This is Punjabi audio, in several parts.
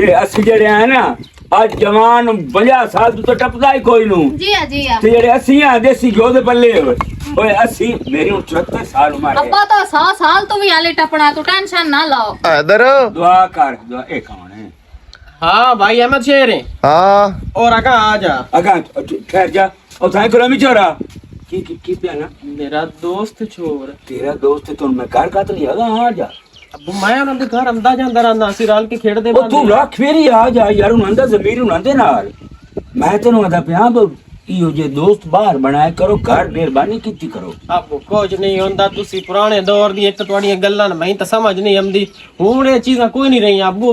जे असि जेड़े हैं ना आज जवान 50 साल तो टपदा ही कोई नू जी हां ते जेड़े असि हैं देसी घ्यो दे पल्ले ओए असि मेरी 74 साल उम्र है अब्बा तो 100 साल तो भी हाले टपना तो टेंशन ना लो इधर दुआ कर दुआ ए कौन है हाँ भाई अहमद शेर है हाँ और आका आ जा अगा ठहर जा और थाई करो मिचोरा की पे ना मेरा दोस्त छोर तेरा दोस्त तो मैं घर का तो नहीं आगा आ जा अब मैं उन्हां दे घर अंदा जांदा रहंदा सी राल के खेड़दे ओ तू रख फेरी आ जा यार उन्हां दा ज़मीर उन्हां दे नाल मैं तेनू आदा पिया इहो जे दोस्त बाहर बनाए करो घर मेहरबानी कीती करो अब कुछ नहीं होंदा तुसी पुराने दौर दी एक तुहाडियां गल्लां मैं तो समझ नहीं आंदी हुण ये चीज़ां कोई नहीं रही अब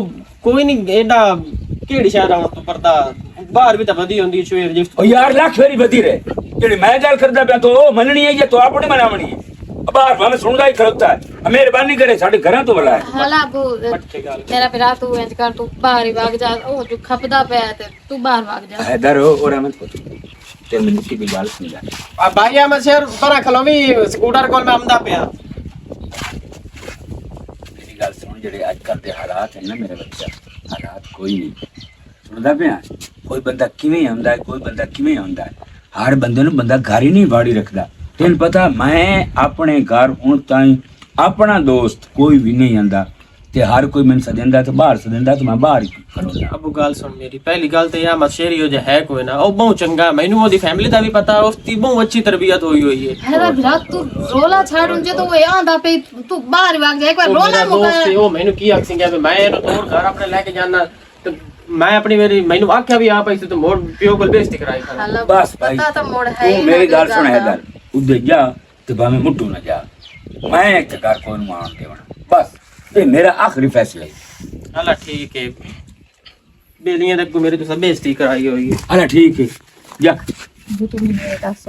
कोई नहीं एडा केड़ी शहर आउण तो परदा बाहर भी तो वधी होंदी शेर जी ओ यार लाख फेरी वधी रहे जेड़ी मैं गल करदा पिया तो मननी है या तो अपनी मनावनी है बाहर भावे सुनदा ही खड़ता है मेहरबानी करे साडे घरां तो बुलाए हाला अबू तेरा फिरा तू इंज कर तू बाहर ही भाग जा ओ जो खपदा पे ते तू बाहर भाग जा हैदर हो और अहमद को ते मैंने की भी बात समझा अब भाई अहमद शेर परा खलोवी स्कूटर कोल में आंदा पिया मेरी गल सुन जेड़े आजकल दे हालात है ना मेरे बच्चा हालात कोई नहीं सुनदा पिया कोई बंदा किवें आंदा है कोई बंदा किवें आंदा है हर बंदे नु बंदा घर ही नहीं बाड़ी रखदा तेन पता मैं अपने घर हुण ताई अपना दोस्त कोई भी नहीं आंदा ते हर कोई मैनू सदेंदा ते बाहर सदेंदा ते मैं बाहर ही खड़ोना अब गल सुन मेरी पहली गल तो अहमद शेर ही जो है कोई ना ओ बहुत चंगा मैनू ओदी फैमिली दा भी पता उसकी बहुत अच्छी तरबियत हुई है हैदर फिरा तू रोला छाड़ उन जे तो वो आंदा पे तू बाहर भाग जा एक बार रोला मुका ओ मैनू की आखसी कि मैं एनो तोड़ घर अपने लेके जाना तो मैं अपनी मेरी मैनू आख्या भी आप ऐसे तो मोड़ पियो कोल बेइज्जती कराई खड़ा हाला बस भाई पता तो मोड़ है तू मेरी गल सुन हैदर उधर जा ते भाਵੇਂ मुट्टू ना जा मैं एक घर कोई नु आण देवना बस ये मेरा आखिरी फैसला है हला ठीक है बेलियां तक मेरी तो सब बेइज्जती कराई हुई है अरे ठीक है जा वो तू मेरे दस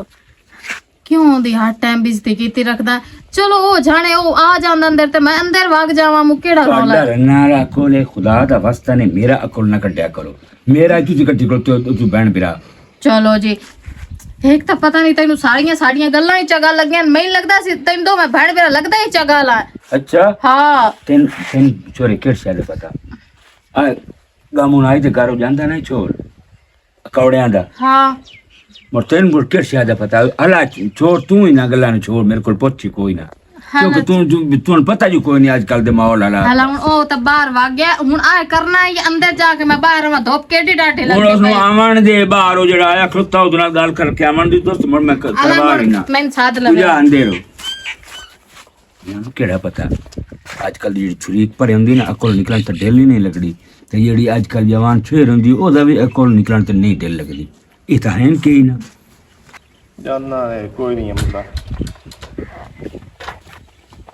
क्यों दी हर टाइम बिजती कीती रखदा चलो ओ जाने ओ आ जांदा अंदर ते मैं अंदर भाग जावां मुकेड़ा रोला ਤੁਹਾਡਾ ਨਾਰਾ ਕੋਲੇ ਖੁਦਾ ਦਾ ਵਾਸਤਾ ਨੇ ਮੇਰਾ ਅਕਲ ਨਾ ਕੱਢਿਆ ਕਰੋ ਮੇਰਾ ਕੀ ਕੱਢੀ ਕਰੋ ਤੂੰ ਬਹਿਣ ਬਿਰਾ चलो जी एक तो पता नहीं तेन सारियां गल्लां ही चगा लगियां मैनूं लगदा सी तेन दो मैं भैन मेरा लगदा ही चगा ला अच्छा हाँ तेन तेन चोरी किस शे पता आ गामू आई ते गारो ਜਾਂਦਾ ਨਾ ਚੋਰ ਕੌੜਿਆਂ ਦਾ हाँ ਮਰ ਤੈਨ ਮੁਰ ਕਿਸ ਸ਼ੇ ਦਾ ਪਤਾ ਹਲਾ ਚੋਰ ਤੂੰ ਹੀ ਨਾ ਗੱਲਾਂ ਨੂੰ ਛੋੜ ਮੇਰੇ ਕੋਲ ਪੁੱਛੀ ਕੋਈ ਨਾ ਕਿਉਂਕਿ ਤੂੰ ਪਤਾ ਜੀ ਕੋਈ ਨਹੀਂ ਅੱਜ ਕੱਲ ਦੇ ਮਾਹੌਲ ਵਾਲਾ हला हुन ओ तो बाहर भाग गया हुन आ करना है अंदर जाके मैं बाहर में धोप केडी डाटे ਹੁਣ लग ਉਸ ਨੂੰ ਆਵਣ ਦੇ ਬਾਹਰ ਉਹ ਜਿਹੜਾ ਆਇਆ ਖਲੋਤਾ ਉਹਦੇ ਨਾਲ ਗੱਲ ਕਰਕੇ ਆਵਣ ਦੀ ਦੋਸਤ ਮੁਰ ਮੈਂ ਕਰਵਾ ਲੈਣਾ मैं साथ तुझे लगा अंधेरो केड़ा पता आजकल जी छुरी पर होंदी ना अकल निकलन तो दिल ही नहीं लगदी ते जेड़ी आजकल जवान छेर होंदी ओदा भी अकल निकलन तो नहीं दिल लगदी ये तो है कि ना जाना है कोई नहीं हमदा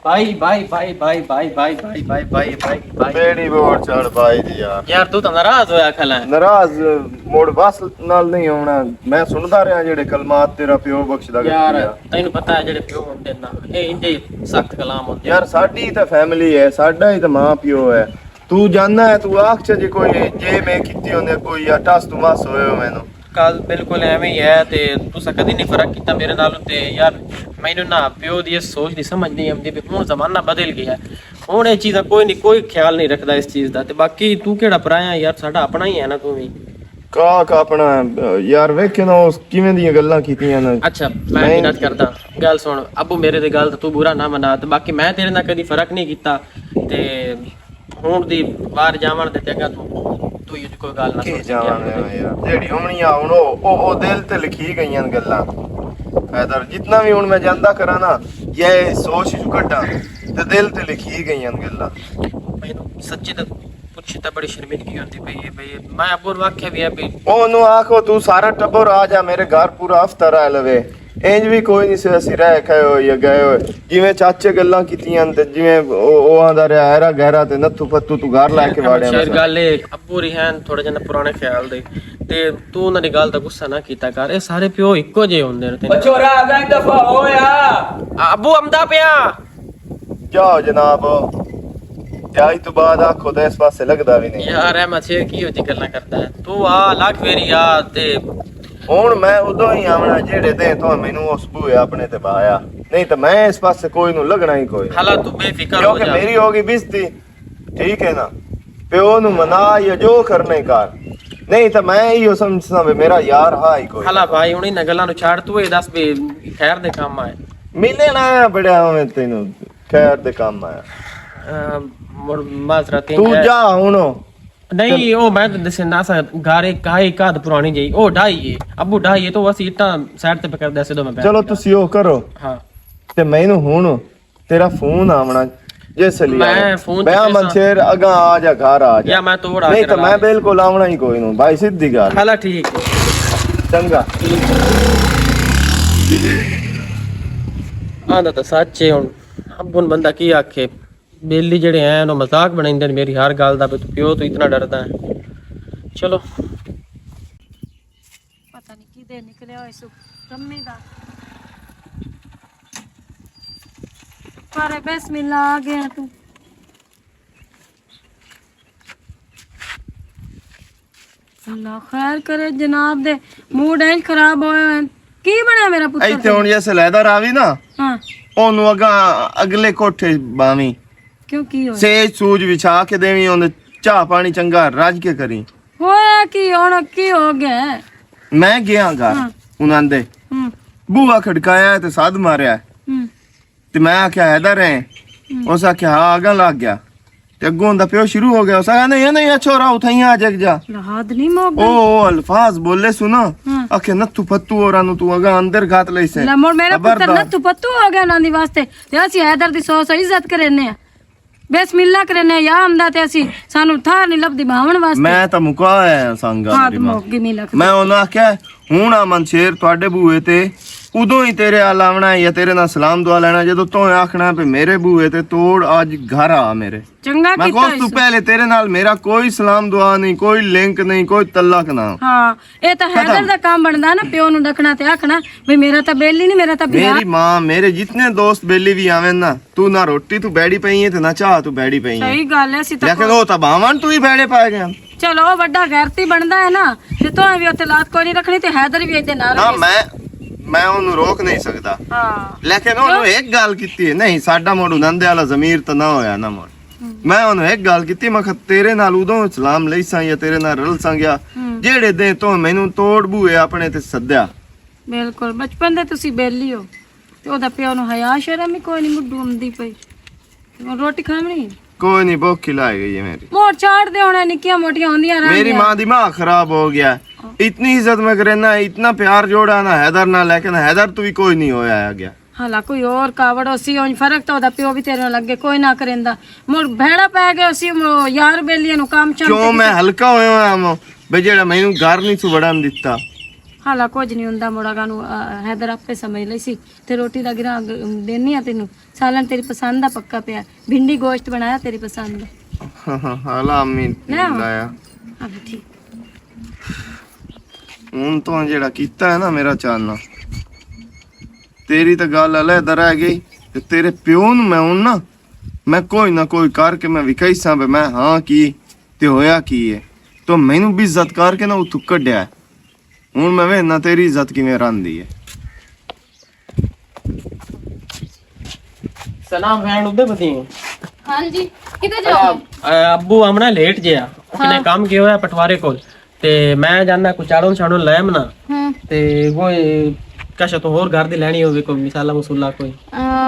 भाई भाई भाई भाई भाई भाई भाई भाई भाई भाई भाई बेड़ी बोर चढ़ भाई दी यार यार तू तो नाराज होया खला नाराज मोड़ बस नाल नहीं होना मैं सुनदा रहा जेड़े कलमात तेरा प्यो बख्शदा यार तैनू पता है जेड़े प्यो होंदे ना ए इंजे सख्त कलाम होंदे यार साडी तो फैमिली है साडा ही तो मां प्यो है तू जानना है तू आख जे कोई जे मैं कीती होंदे कोई या टस तू मास होयो मैनू कल बिल्कुल एवें ही है ते तुसा कदी नहीं फर्क कीता मेरे नाल ते यार मैनू ना प्यो दी सोच दी समझ नहीं आंदी भी हुण जमाना बदल गया हुण ये चीज़ां कोई नहीं कोई ख्याल नहीं रखदा इस चीज़ दा ते बाकी तू केड़ा पराया यार साडा अपना ही है ना तू भी का अपना यार वेखे ना उस किवें दी गल्लां कीतियां ना अच्छा मैं मिन्नत करदा गल सुन अबू मेरे ते गल तू बुरा ना मना ते बाकी मैं तेरे नाल कदी फर्क नहीं कीता ते हुण दी बाहर जावण ते चंगा तू ये कोई गल ना के जावां यार जेड़ी होणियां हुण ओ दिल ते लिखी गईयां गल्लां हैदर जितना भी हुण मैं जानदा करा ना ये सोच जो कड्डा ते दिल ते लिखी गईयां गल्लां मैनू सच्ची तो पुछी तो बड़ी शर्मिंदगी होती पई है भाई मैं अबू वाक्या भी है भी ओनू आखो तू सारा टब्बर आ जा मेरे घर पूरा हफ्ता रह लवे इंज भी कोई नहीं से ਅਸੀਂ ਰਹਿ ਖਾਏ ਹੋ ਜਾਂ ਗਏ ਹੋ ਜਿਵੇਂ ਚਾਚੇ ਗੱਲਾਂ ਕੀਤੀਆਂ ਤੇ ਜਿਵੇਂ ਉਹ ਆਂਦਾ ਰਿਹਾ ਹੈਰਾ ਗਹਿਰਾ ਤੇ ਨੱਥੂ ਫੱਤੂ ਤੂੰ ਘਰ ਲੈ ਕੇ ਵਾੜਿਆ ਸ਼ੇਰ ਗੱਲ ਏ ਅਬੂ ਰਿਹਾਨ ਥੋੜਾ ਜਿਹਾ ਪੁਰਾਣੇ ਖਿਆਲ ਦੇ ਤੇ ਤੂੰ ਉਹਨਾਂ ਦੀ ਗੱਲ ਦਾ ਗੁੱਸਾ ਨਾ ਕੀਤਾ ਕਰ ਇਹ ਸਾਰੇ ਪਿਓ ਇੱਕੋ ਜਿਹੇ ਹੁੰਦੇ ਨੇ ਤੈਨੂੰ बच्चों रा गए दफा होया ਅਬੂ ਆਮਦਾ ਪਿਆ ਜਾਓ ਜਨਾਬ ਤਿਆਈ ਤੋਂ ਬਾਅਦ ਆਖੋ ਤਾਂ ਇਸ ਪਾਸੇ ਲੱਗਦਾ ਵੀ ਨਹੀਂ ਯਾਰ ਅਹਿਮਦ ਸ਼ੇਰ ਕੀ ਹੋਜੀ ਗੱਲਾਂ ਕਰਦਾ ਹੈ ਤੂੰ ਆ ਲੱਖ ਫੇਰੀ ਆ ਤੇ ਹੁਣ ਮੈਂ ਉਦੋਂ ਹੀ ਆਵਣਾ ਜਿਹੜੇ ਦੇ ਤੋਂ ਮੈਨੂੰ ਉਸ ਬੂਏ ਆਪਣੇ ਤੇ ਬਾਇਆ ਨਹੀਂ ਤਾਂ ਮੈਂ ਇਸ ਪਾਸੇ ਕੋਈ ਨੂੰ ਲੱਗਣਾ ਹੀ ਕੋਈ ਹਾਲਾ ਤੂੰ ਬੇਫਿਕਰ ਹੋ ਕਿਉਂਕਿ ਜਾ ਮੇਰੀ ਹੋਗੀ ਬਿਸਤੀ ਠੀਕ ਹੈ ਨਾ ਪਿਓ ਨੂੰ ਮਨਾ ਜਾਂ ਜੋ ਕਰਨੇ ਕਰ, ਨਹੀਂ ਤਾਂ ਮੈਂ ਇਹੋ ਸਮਝਦਾ ਵੀ ਮੇਰਾ ਯਾਰ ਹਾਂ ਹੀ ਕੋਈ। ਹਲਾ ਭਾਈ ਹੁਣ ਇਹਨਾਂ ਗੱਲਾਂ ਨੂੰ ਛੱਡ, ਤੂੰ ਇਹ ਦੱਸ ਵੀ ਖੈਰ ਦੇ ਕੰਮ ਆਏ। ਮਿਲੇ ਨਾ ਬੜਿਆ ਹੋਵੇਂ ਤੈਨੂੰ ਖੈਰ ਦੇ ਕੰਮ ਆਇਆ। ਮੁੜ ਮਾਜ਼ਰਤ ਤੂੰ ਜਾ ਹੁਣ। ਨਹੀਂ ਉਹ ਮੈਂ ਦੱਸੇ ਨਾ ਘਾਰੇ ਕਾਹੀ ਕਾਦ ਪੁਰਾਣੀ ਜਈ ਉਹ ਢਾਈਏ ਅੱਬੂ ਢਾਈਏ ਤੋਂ ਅਸੀਂ ਇੱਟਾਂ ਸਾਈਡ ਤੇ ਪਕੜਦੇ ਸੀ ਦੋ ਮੈਂ ਚਲੋ ਤੁਸੀਂ ਉਹ ਕਰੋ ਹਾਂ ਤੇ ਮੈਨੂੰ ਹੁਣ ਤੇਰਾ ਫੋਨ ਆਵਣਾ ਜਿਸ ਲਈ ਮੈਂ ਫੋਨ ਮੈਂ ਮਨਸ਼ੇਰ ਅਗਾ ਆ ਜਾ ਘਰ ਆ ਜਾ ਜਾਂ ਮੈਂ ਤੋੜ ਆ ਨਹੀਂ ਤਾਂ ਮੈਂ ਬਿਲਕੁਲ ਆਵਣਾ ਹੀ ਕੋਈ ਨੂੰ ਭਾਈ ਸਿੱਧੀ ਗੱਲ। ਹਲਾ ਠੀਕ ਹੈ ਚੰਗਾ ਆਂਦਾ ਤਾਂ ਸੱਚ ਹੈ ਹੁਣ ਅੱਬੂ ਬੰਦਾ ਕੀ ਆਖੇ ਬੇਲੀ ਜਿਹੜੇ ਐ ਉਹਨੂੰ ਮਜ਼ਾਕ ਬਣਾਉਂਦੇ ਨੇ ਮੇਰੀ ਹਰ ਗੱਲ ਦਾ ਵੀ ਤੂੰ ਪਿਓ ਤੋਂ ਇਤਨਾ ਡਰਦਾ ਹੈ। ਚਲੋ ਪਤਾ ਨਹੀਂ ਕਿਦੇ ਨਿਕਲਿਆ ਹੋਇਆ ਸੁ ਰੰਮੀ ਦਾ ਪਰ ਬਿਸਮਿਲ੍ਲਾ ਆ ਗਿਆ ਤੂੰ। ਅੱਲਾ ਖੈਰ ਕਰੇ ਜਨਾਬ ਦੇ ਮੂਡ ਐਂ ਖਰਾਬ ਹੋਏ ਹੋਏ ਕੀ ਬਣਿਆ ਮੇਰਾ ਪੁੱਤਰ ਇੱਥੇ ਹੁਣ ਜੇ ਸਲੈਦਰ ਆਵੀ ਨਾ ਹਾਂ ਉਹਨੂੰ ਅਗਲੇ ਕੋਠੇ ਬਾਵੀਂ ਕਿਉਂ ਕੀ ਹੋਇਆ ਸੇਜ ਸੂਜ ਵਿਛਾ ਕੇ ਦੇਵੀਂ, ਉਹਨੇ ਚਾਹ ਪਾਣੀ ਚੰਗਾ ਰੱਜ ਕੇ ਕਰੀ। ਹੋਇਆ ਕੀ ਹੁਣ ਕੀ ਹੋ ਗਿਆ ਮੈਂ ਗਿਆ ਘਰ ਉਹਨਾਂ ਦੇ ਹੂੰ ਬੂਹਾ ਖੜਕਾਇਆ ਤੇ ਸੱਦ ਮਾਰਿਆ ਹੂੰ ਤੇ ਮੈਂ ਆਖਿਆ ਹੈਦਰ ਹੈ, ਉਸ ਆਖਿਆ ਹਾਂ ਅਗਾਂ ਲੱਗ ਗਿਆ ਤੇ ਅੱਗੋਂ ਦਾ ਪਿਓ ਸ਼ੁਰੂ ਹੋ ਗਿਆ। ਉਸ ਆਖਿਆ ਨਹੀਂ ਨਹੀਂ ਛੋਰਾ ਉਠਾਈਆਂ ਜਗ ਜਾ ਲਹਾਦ ਨਹੀਂ ਮੋਗ ਉਹ ਅਲਫਾਜ਼ ਬੋਲੇ ਸੁਣਾ ਹਾਂ। ਆਖਿਆ ਨੱਥੂ ਫੱਤੂ ਔਰਾਂ ਨੂੰ ਤੂੰ ਅਗਾਂ ਅੰਦਰ ਘਾਤ ਲਈ ਸੇ ਲਮੋੜ ਮੇਰਾ ਪੁੱਤਰ ਨੱਥੂ ਪੱਤੂ ਹੋ ਗਿਆ ਉਹਨਾਂ ਦੀ ਵਾਸਤੇ ਤੇ ਅਸੀਂ ਹੈਦਰ ਦੀ ਸੌ ਇੱਜ਼ਤ ਕਰਨੇ ਆ ਬਿਸਮਿਲ੍ਲਾ ਕਰਨੇ ਯਾ ਆਮਦਾ ਤੇ ਅਸੀਂ ਸਾਨੂੰ ਠਾਰ ਨਹੀਂ ਲੱਭਦੀ ਭਾਵਣ ਵਾਸਤੇ। ਮੈਂ ਤਾਂ ਮੁਕਾਇਆ ਸੰਗਾ ਹਾਂ ਮੇਰੀ ਤੂੰ ਮਾਂ। ਮੋਗੀ ਨਹੀਂ ਲੱਗਦੀ ਮੈਂ ਉਹਨਾਂ ਆਖਿਆ ਹੁਣ ਆ ਮਨਸ਼ੇਰ ਤੁਹਾਡੇ ਬੂਹੇ ਤੇ ਉਦੋਂ ਹੀ ਤੇਰੇ ਆ ਲਾਵਣਾ ਜਾਂ ਤੇਰੇ ਨਾਲ ਸਲਾਮ ਦੁਆ ਲੈਣਾ ਜਦੋਂ ਤੂੰ ਆਖਣਾ ਵੀ ਮੇਰੇ ਬੂਹੇ ਤੇ ਤੋੜ ਅੱਜ ਘਰ ਆ ਮੇਰੇ। ਚੰਗਾ ਮੈਂ ਕੀਤਾ ਕੋਸ ਤੋਂ ਪਹਿਲੇ ਤੇਰੇ ਨਾਲ ਮੇਰਾ ਕੋਈ ਸਲਾਮ ਦੁਆ ਨਹੀਂ, ਕੋਈ ਲਿੰਕ ਨਹੀਂ, ਕੋਈ ਤਲਕ ਨਾ। ਹਾਂ ਇਹ ਤਾਂ ਹੈਦਰ ਦਾ ਕੰਮ ਬਣਦਾ ਨਾ ਪਿਓ ਨੂੰ ਰੱਖਣਾ ਤੇ ਆਖਣਾ ਵੀ ਮੇਰਾ ਤਾਂ ਬੇਲੀ ਨਹੀਂ ਮੇਰਾ ਤਾਂ ਬਿਆਹ। ਮੇਰੀ ਮਾਂ ਮੇਰੇ ਜਿਤਨੇ ਦੋਸਤ ਬੇਲੀ ਵੀ ਆਵੇਂ ਨਾ ਤੂੰ ਨਾ ਰੋਟੀ ਤੂੰ ਬੈੜੀ ਪਈ ਹੈ ਤੇ ਨਾ ਚਾਹ ਤੂੰ ਬੈੜੀ ਪਈ ਹੈ, ਸਹੀ ਗੱਲ ਹੈ ਅਸੀਂ ਤਾਂ ਲੇਕਿਨ ਉਹ ਤਾਂ ਬਾਵਨ ਤੂੰ ਹੀ ਬੈੜੇ ਪਾ ਗਿਆ। ਚਲੋ ਉਹ ਵੱਡਾ ਗੈਰਤੀ ਬਣਦਾ ਹੈ ਨਾ ਤੇ ਤੂੰ ਵੀ ਉੱਥੇ ਲਾਤ ਕੋਈ ਨਹੀਂ ਰੱਖਣੀ ਤੇ ਹੈਦਰ ਵੀ ਇਹਦੇ ਨਾਲ ਨਾ ਰਹੇਗਾ। ਮੈਂ ਉਹਨੂੰ ਰੋਕ ਨਹੀਂ ਸਕਦਾ, ਹਾਂ ਲੇਕਿਨ ਉਹਨੂੰ ਇੱਕ ਗੱਲ ਕੀਤੀ ਹੈ ਨਹੀਂ ਸਾਡਾ ਮੋੜ ਨੰਦੇ ਵਾਲਾ ਜ਼ਮੀਰ ਤਾਂ ਨਾ ਹੋਇਆ ਨਾ ਮੋੜ। ਮੈਂ ਉਹਨੂੰ ਇੱਕ ਗੱਲ ਕੀਤੀ ਮੈਂ ਕਿਹਾ ਤੇਰੇ ਨਾਲ ਉਦੋਂ ਸਲਾਮ ਲਈ ਸਾਂ ਜਾਂ ਤੇਰੇ ਨਾਲ ਰਲ ਸਾਂ ਗਿਆ ਜਿਹੜੇ ਦੇ ਤੋਂ ਮੈਨੂੰ ਤੋੜ ਬੂਏ ਆਪਣੇ ਤੇ ਸੱਦਿਆ। ਬਿਲਕੁਲ ਬਚਪਨ ਦੇ ਤੁਸੀਂ ਬੇਲੀ ਹੋ ਤੇ ਉਹਦਾ ਪਿਓ ਨੂੰ ਹਯਾ ਸ਼ਰਮ ਹੀ ਕੋਈ ਨਹੀਂ ਮੁੱਢੂ ਆਉਂਦੀ ਪਈ ਤੇ ਰੋਟੀ ਖਾਣੀ ਕੋਈ ਨਹੀਂ ਭੁੱਖ ਖਿਲਾਈ ਗਈ ਹੈ ਮੇਰੀ। ਮੋੜ ਛਾੜ ਦੇ ਹੋਣੇ ਨਿੱਕੀਆਂ ਮੋਟੀਆਂ ਹੁੰਦੀਆਂ मेरी माँ दिमाग खराब हो गया, इतनी इज्जत में करना इतना प्यार जोड़ा ना हैदर ना, लेकिन हैदर तो भी कोई नहीं होया आ गया। ਹਾਲਾ ਕੋਈ ਹੋਰ ਕਾਵੜ ਸੀ ਉਹ ਫਰਕ ਤਾਂ ਉਹਦਾ ਪਿਓ ਵੀ ਤੇਰੇ ਨਾਲ ਲੱਗੇ ਕੋਈ ਨਾ ਕਰੇਂਦਾ ਮੋੜ ਭੈੜਾ ਪੈ ਗਿਆ ਸੀ ਯਾਰ ਬੇਲੀਆਂ ਨੂੰ ਕੰਮ ਚੰਦ क्यों मैं हल्का होया हूं बे जेड़ा मैनू घर नहीं सु वड़न दिता। ਹਾਲਾ ਕੁਝ ਨਹੀਂ ਹੁੰਦਾ ਮੋੜਾਗਾ ਨੂੰ ਹੈਦਰ ਆਪੇ ਸਮਝ ਲਈ ਸੀ ਤੇ ਰੋਟੀ ਦਾ ਗਿਰਾ ਦੇਣੀ ਆ ਤੈਨੂੰ ਸਾਲਨ ਤੇਰੀ ਪਸੰਦ ਦਾ ਪੱਕਾ ਪਿਆ ਭਿੰਡੀ ਗੋਸ਼ਤ ਬਣਾਇਆ ਤੇਰੀ ਪਸੰਦ ਦਾ ਹਾਲਾ ਅਮੀ ਲਾਇਆ ਹਾਂ ਠੀਕ ਹੁਣ ਤੋਂ ਜਿਹੜਾ ਕੀਤਾ ਹੈ ਨਾ ਮੇਰਾ ਚਾਨਣਾ ਤੇਰੀ ਤਾਂ ਗੱਲ ਅਲੱਗ ਰਹਿ ਗਈ ਤੇ ਤੇਰੇ ਪਿਓ ਨੂੰ ਮੈਂ ਹੁਣ ਨਾ ਮੈਂ ਕੋਈ ਨਾ ਕੋਈ ਕਰਕੇ ਮੈਂ ਵਿਖਾਈ ਸਾਂ ਵੀ ਮੈਂ ਹਾਂ ਕੀ ਤੇ ਹੋਇਆ ਕੀ ਹੈ ਤੋ ਮੈਨੂੰ ਵੀ ਇੱਜ਼ਤ ਕਰਕੇ ਨਾ ਉਥੋਂ ਕੱਢਿਆ। ਹੁਣ ਮੈਂ ਵੇਖਣਾ ਤੇਰੀ ਇੱਜ਼ਤ ਕਿਵੇਂ ਰਹਿੰਦੀ ਹੈ। ਸਲਾਮ ਭੈਣ ਉੱਦੇ ਬਤੀ ਹਾਂਜੀ ਕਿੱਥੇ ਜਾਓ? ਅੱਬੂ ਆਮਣਾ ਲੇਟ ਜਿਆ ਉਹਨੇ ਕੰਮ ਕੀ ਹੋਇਆ ਪਟਵਾਰੇ ਕੋਲ ਤੇ ਮੈਂ ਜਾਣਾ ਕੋ ਚਾੜੋਂ ਛਾੜੋਂ ਲੈ ਮਨਾ ਤੇ ਕੋਈ ਕਸ਼ਾ ਤੋਂ ਹੋਰ ਘਰ ਦੀ ਲੈਣੀ ਹੋਵੇ ਕੋਈ ਮਸਾਲਾ ਮਸੂਲਾ ਕੋਈ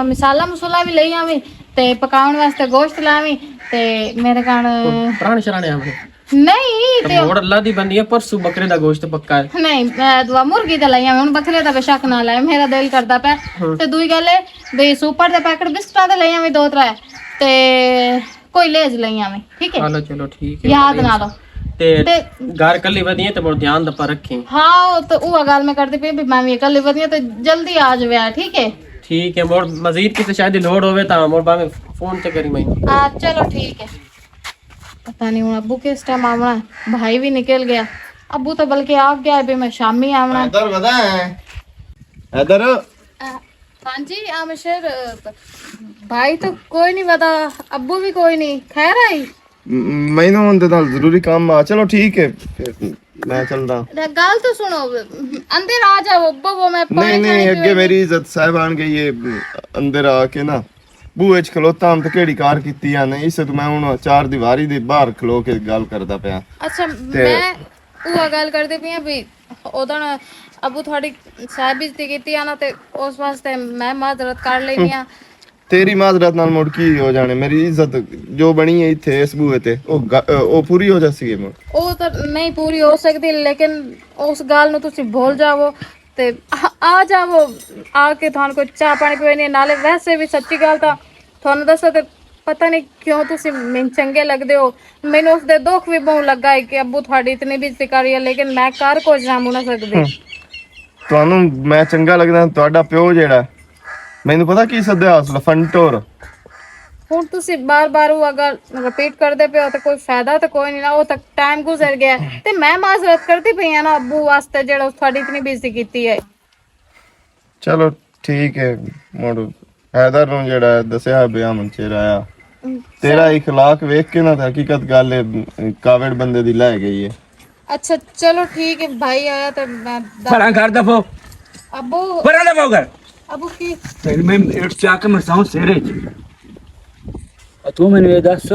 ਮਸਾਲਾ ਮਸੂਲਾ ਵੀ ਲਈ ਆਵੀਂ ਤੇ ਪਕਾਉਣ ਵਾਸਤੇ ਗੋਸ਼ਤ ਲਾਵੀਂ ਤੇ ਮੇਰੇ ਕਣ ਪ੍ਰਾਣ ਸ਼ਰਾਣੇ ਆਵੇਂ ਨਹੀਂ ਤੇ ਮੋੜ ਅੱਲਾ ਦੀ ਬੰਦੀ ਹੈ ਪਰਸੂ ਬੱਕਰੇ ਦਾ ਗੋਸ਼ਤ ਪੱਕਾ ਹੈ ਨਹੀਂ ਮੈਂ ਦੁਆ ਮੁਰਗੀ ਤੇ ਲਈ ਆਵੀਂ ਹੁਣ ਬੱਕਰੇ ਦਾ ਬੇਸ਼ੱਕ ਨਾ ਲਾਏ ਮੇਰਾ ਦਿਲ ਕਰਦਾ ਪਿਆ ਤੇ ਦੂਈ ਗੱਲ ਹੈ ਵੀ ਸੁਪਰ ਦੇ ਪੈਕਟ ਬਿਸਕਟਾਂ ਦੇ ਲਈ ਆਵੀਂ ਦੋ ਤਰੇ ਤੇ ਕੋਈ ਲੇਜ ਲਈ ਆਵੀਂ ਠੀਕ ਹੈ ਚਲੋ ਠੀਕ ਹੈ ਯਾਦ ਨਾ ਲਓ ਤੇ ਘਰ ਕੱਲੀ ਵਧੀਆ ਤੇ ਮੋੜ ਧਿਆਨ ਦਾ ਰੱਖੀ। ਹਾਂ ਉਹ ਤਾਂ ਉਹ ਗੱਲ ਮੈਂ ਕਰਦੀ ਪਈ ਵੀ ਮੈਂ ਵੀ ਕੱਲੀ ਵਧੀਆ ਤੇ ਜਲਦੀ ਆ ਜਾਵੇ ਠੀਕ ਹੈ ਮੋੜ ਮਜ਼ੀਦ ਕਿਸੇ ਸ਼ਾਇਦ ਲੋੜ ਹੋਵੇ ਤਾਂ ਮੋੜ ਬਾਵੇਂ ਫੋਨ ਤੇ ਕਰੀ ਮੈਂ हाँ चलो ठीक है। पता नहीं हूँ अबू किस टाइम आवना है, भाई भी निकल गया अबू तो बल्कि आ गया है मैं शामी आवना है। इधर बता है इधर हाँ जी आमशर भाई तो कोई नहीं पता अबू भी कोई नहीं खैर आई ਮੈਨੂੰ ਉਹਦੇ ਨਾਲ ਜ਼ਰੂਰੀ ਕੰਮ ਆ। ਚਲੋ ਠੀਕ ਹੈ ਫਿਰ ਮੈਂ ਚੱਲਦਾ। गल तो सुनो अंदर आ जाओ वो मैं नहीं नहीं ਅੱਗੇ ਮੇਰੀ ਇੱਜ਼ਤ ਸਾਹਿਬਾਨ ਗਈ ਹੈ ਅੰਦਰ ਆ ਕੇ ਨਾ ਬੂਹੇ 'ਚ ਖਲੋਤਾ ਹਮ ਤੇ ਕਿਹੜੀ ਕਾਰ ਕੀਤੀ ਆ ਨਹੀਂ ਇਸੇ ਤੋਂ ਮੈਂ ਹੁਣ ਚਾਰ ਦੀਵਾਰੀ ਦੇ ਬਾਹਰ ਖਲੋ ਕੇ ਗੱਲ ਕਰਦਾ ਪਿਆ। ਅੱਛਾ ਮੈਂ ਉਹ ਗੱਲ ਕਰਦੇ ਪਈ ਆ ਵੀ ਉਹਦਾ ਨਾ ਅਬੂ ਤੁਹਾਡੀ ਸਾਹਿਬ ਬੇਇੱਜ਼ਤੀ ਕੀਤੀ ਆ ਨਾ ਤੇ ਉਸ ਵਾਸਤੇ ਮੈਂ ਮਾਜ਼ਰਤ ਕਰ ਲੈਣੀ ਆ। ਤੇਰੀ ਮਾਜ਼ਰਤ ਨਾਲ ਮੁੜ ਕੀ ਹੋ ਜਾਣੇ, ਮੇਰੀ ਇੱਜ਼ਤ ਜੋ ਬਣੀ ਹੈ ਇੱਥੇ ਇਸ ਬੂਹੇ ਤੇ ਉਹ ਪੂਰੀ ਹੋ ਜਾਸੀ ਮੁੜ। ਉਹ ਤਾਂ ਨਹੀਂ ਪੂਰੀ ਹੋ ਸਕਦੀ ਲੇਕਿਨ ਉਸ ਗੱਲ ਨੂੰ ਤੁਸੀਂ ਭੁੱਲ ਜਾਵੋ ਤੇ ਆ ਜਾਵੋ ਆ ਕੇ ਤੁਹਾਨੂੰ ਕੋਈ ਚਾਹ ਪਾਣੀ ਪੀਣੀ ਨਾਲੇ ਵੈਸੇ ਵੀ ਸੱਚੀ ਗੱਲ ਤਾਂ ਤੁਹਾਨੂੰ ਦੱਸਾਂ ਤੇ ਪਤਾ ਨਹੀਂ ਕਿਉਂ ਤੁਸੀਂ ਮੈਨੂੰ ਚੰਗੇ ਲੱਗਦੇ ਹੋ। ਮੈਨੂੰ ਉਸ ਦੇ ਦੁੱਖ ਵੀ ਬਹੁਤ ਲੱਗਾ ਹੈ ਕਿ ਅੱਬੂ ਤੁਹਾਡੀ ਇਤਨੀ ਬੇਇੱਜ਼ਤੀ ਕਰ ਰਹੀ ਹੈ ਲੇਕਿਨ ਮੈਂ ਕਰ ਕੁਝ ਨਾ ਨਾ ਸਕਦੀ। ਤੁਹਾਨੂੰ ਮੈਂ ਚੰਗਾ ਲੱਗਦਾ, ਤੁਹਾਡਾ ਪਿਓ ਜਿਹੜਾ ਮੈਨੂੰ ਪਤਾ ਕੀ ਸੱਦਿਆ ਅਸਲ ਫੰਟੋਰ। ਹੁਣ ਤੁਸੀਂ ਬਾਰ-ਬਾਰ ਉਹ ਅਗਰ ਰਿਪੀਟ ਕਰਦੇ ਪਿਓ ਤਾਂ ਕੋਈ ਫਾਇਦਾ ਤਾਂ ਕੋਈ ਨਹੀਂ ਨਾ, ਉਹ ਤੱਕ ਟਾਈਮ ਗੁਜ਼ਰ ਗਿਆ ਤੇ ਮੈਂ ਮਾਜ਼ਰਤ ਕਰਦੀ ਪਈ ਆ ਨਾ ਅੱਬੂ ਵਾਸਤੇ ਜਿਹੜਾ ਤੁਹਾਡੀ ਇਤਨੀ ਬੇਇੱਜ਼ਤੀ ਕੀਤੀ ਹੈ। ਚਲੋ ਠੀਕ ਹੈ ਮੁੜ ਹੈਦਰ ਨੂੰ ਜਿਹੜਾ ਦੱਸਿਆ ਬਿਆ ਮਨਚੇਰ ਆਇਆ ਤੇਰਾ ਇਖਲਾਕ ਵੇਖ ਕੇ ਨਾ ਤਾਂ ਹਕੀਕਤ ਗੱਲ ਹੈ ਕਾਵੜ ਬੰਦੇ ਦੀ ਲੈ ਗਈ ਹੈ। ਅੱਛਾ ਚਲੋ ਠੀਕ ਹੈ ਭਾਈ ਆਇਆ ਤੇ ਮੈਂ ਪਰਾਂ ਕਰ ਦਫੋ ਅੱਬੂ ਪਰਾਂ ਦਫੋ ਕਰ ਅੱਬੂ ਕੀ ਤੇ ਮੈਂ ਇਟ ਚਾ ਕੇ ਮਰਸਾਉਂ ਸੇਰੇ ਚ ਤੂੰ ਮੈਨੂੰ ਇਹ ਦੱਸ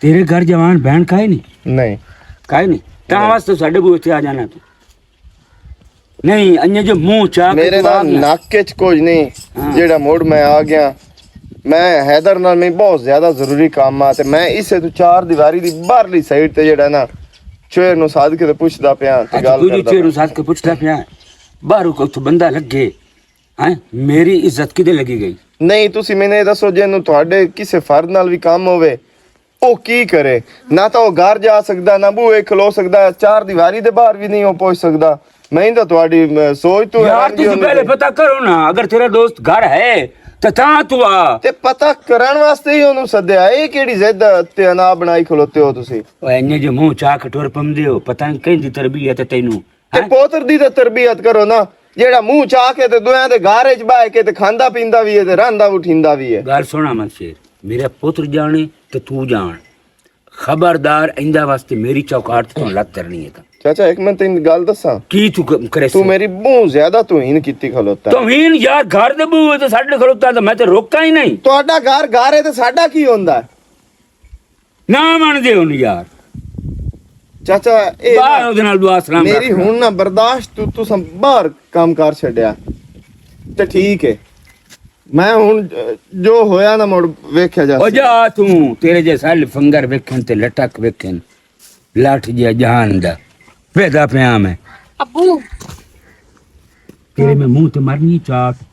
ਤੇਰੇ ਘਰ ਜਵਾਨ ਬਹਿਣ ਕਾਇ ਨਹੀਂ ਕਾਇ ਨਹੀਂ ਤਾਂ ਵਾਸਤੇ ਸਾਡੇ ਬੂਹੇ ਤੇ ਆ ਜਾਣਾ ਤੂੰ ਨਹੀਂ ਅੰਨੇ ਜੋ ਮੂੰਹ ਚਾ ਕੇ ਮੇਰੇ ਤੂੰ ਆ ਨਾਲ ਗਿਆ। ਨਾਕੇ 'ਚ ਕੁਝ ਨਹੀਂ ਜਿਹੜਾ ਮੋੜ ਮੈਂ ਆ ਗਿਆ ਮੈਂ ਹੈਦਰ ਨਾਲ ਮੈਂ ਬਹੁਤ ਜ਼ਿਆਦਾ ਜ਼ਰੂਰੀ ਕੰਮ ਆ ਤੇ ਮੈਂ ਇਸੇ ਤੋਂ ਚਾਰ ਦੀਵਾਰੀ ਦੀ ਬਾਹਰਲੀ ਸਾਈਡ ਤੇ ਜਿਹੜਾ ਨਾ ਚੋਰ ਨੂੰ ਸਾਧ ਕੇ ਤੇ ਪੁੱਛਦਾ ਪਿਆ ਤੇ ਅੱਛਾ ਗੱਲ ਤੂੰ ਕਰਦਾ ਚੇਰੂ ਸਾਥ ਕੇ ਪੁੱਛਦਾ ਪਿਆ ਬਾਹਰੋਂ ਕੋਈ ਉੱਥੋਂ ਬੰਦਾ ਲੱਗੇ ਹੈ ਮੇਰੀ ਇੱਜ਼ਤ ਕਿਤੇ ਲੱਗੀ ਗਈ। ਨਹੀਂ ਤੁਸੀਂ ਮੈਨੂੰ ਇਹ ਦੱਸੋ ਜਿਹਨੂੰ ਤੁਹਾਡੇ ਕਿਸੇ ਫਰਦ ਨਾਲ ਵੀ ਕੰਮ ਹੋਵੇ ਉਹ ਕੀ ਕਰੇ, ਨਾ ਤਾਂ ਉਹ ਘਰ ਜਾ ਸਕਦਾ ਨਾ ਬੂਹੇ ਖਲੋ ਸਕਦਾ, ਚਾਰ ਦੀਵਾਰੀ ਦੇ ਬਾਹਰ ਵੀ ਨਹੀਂ ਉਹ ਪਹੁੰਚ ਸਕਦਾ। ਮੈਂ ਤਾਂ ਤੁਹਾਡੀ ਸੋਚ ਤੋਂ यार हैरानगी तुझे होने पहले लगी। पता करो ना अगर तेरा दोस्त घर है तो ता तू आ ਤੇ ਪਤਾ ਕਰਨ ਵਾਸਤੇ ਹੀ ਉਹਨੂੰ ਸੱਦਿਆ। ਇਹ ਕਿਹੜੀ ਜ਼ਿੱਦ ਤੇ ਅਨਾ ਬਣਾਈ ਖਲੋਤੇ ਹੋ ਤੁਸੀਂ? ओए अन्य जो मुंह चा कठोर पमदे हो पता नहीं कहीं दी तरबियत है तैनू ਤੇ ਪੋਤਰ ਦੀ ਤਾਂ ਤਰਬੀਅਤ ਕਰੋ ਨਾ, ਜਿਹੜਾ ਮੂੰਹ ਚਾਹ ਕੇ ਤੇ ਦੋਹਾਂ ਦੇ ਘਰ 'ਚ ਬਾਹ ਕੇ ਤੇ ਖਾਂਦਾ ਪੀਂਦਾ ਵੀ ਹੈ ਤੇ ਰਹਿੰਦਾ ਉਠਿੰਦਾ ਵੀ ਹੈ। गाल सुना मत शेर मेरा पुत्र जाने तो तू जान खबरदार इंदा वास्ते मेरी चौकाट तो लत करनी है ਚਾਚਾ ਇੱਕ ਮੈਂ ਤੈਨੂੰ ਗੱਲ ਦੱਸਾਂ, की तू करे ਤੂੰ ਮੇਰੀ ਬਹੁਤ ਜ਼ਿਆਦਾ ਤੋਹੀਨ ਕੀਤੀ ਖਲੋਤਾ। तौहीन यार घर दे बूहे ते साडे खलोता तो मैं तो रोका ही नहीं ਤੁਹਾਡਾ ਘਰ ਘਰ ਹੈ ਤੇ ਸਾਡਾ ਕੀ ਹੁੰਦਾ? ना मान दे हुन यार ਚਾਚਾ ਇਹ बाहर ओदे नाल दुआ सलाम ਮੇਰੀ ਹੁਣ ਨਾ ਬਰਦਾਸ਼ਤ ਤੂੰ ਬਾਹਰ ਕੰਮ ਕਰ ਛੱਡਿਆ ਤੇ ਠੀਕ ਹੈ। ਮੈਂ ਹੁਣ ਜੋ ਹੋਇਆ ਨਾ ਮੁੜ ਵੇਖਿਆ ਜਾ ओ जा तू तेरे जैसा फंगर वेखन ते लटक वेखन लाठ जिया जहान दा पैदा पिया मैं ਅੱਬੂ तेरे में मुंह ते मरनी चाट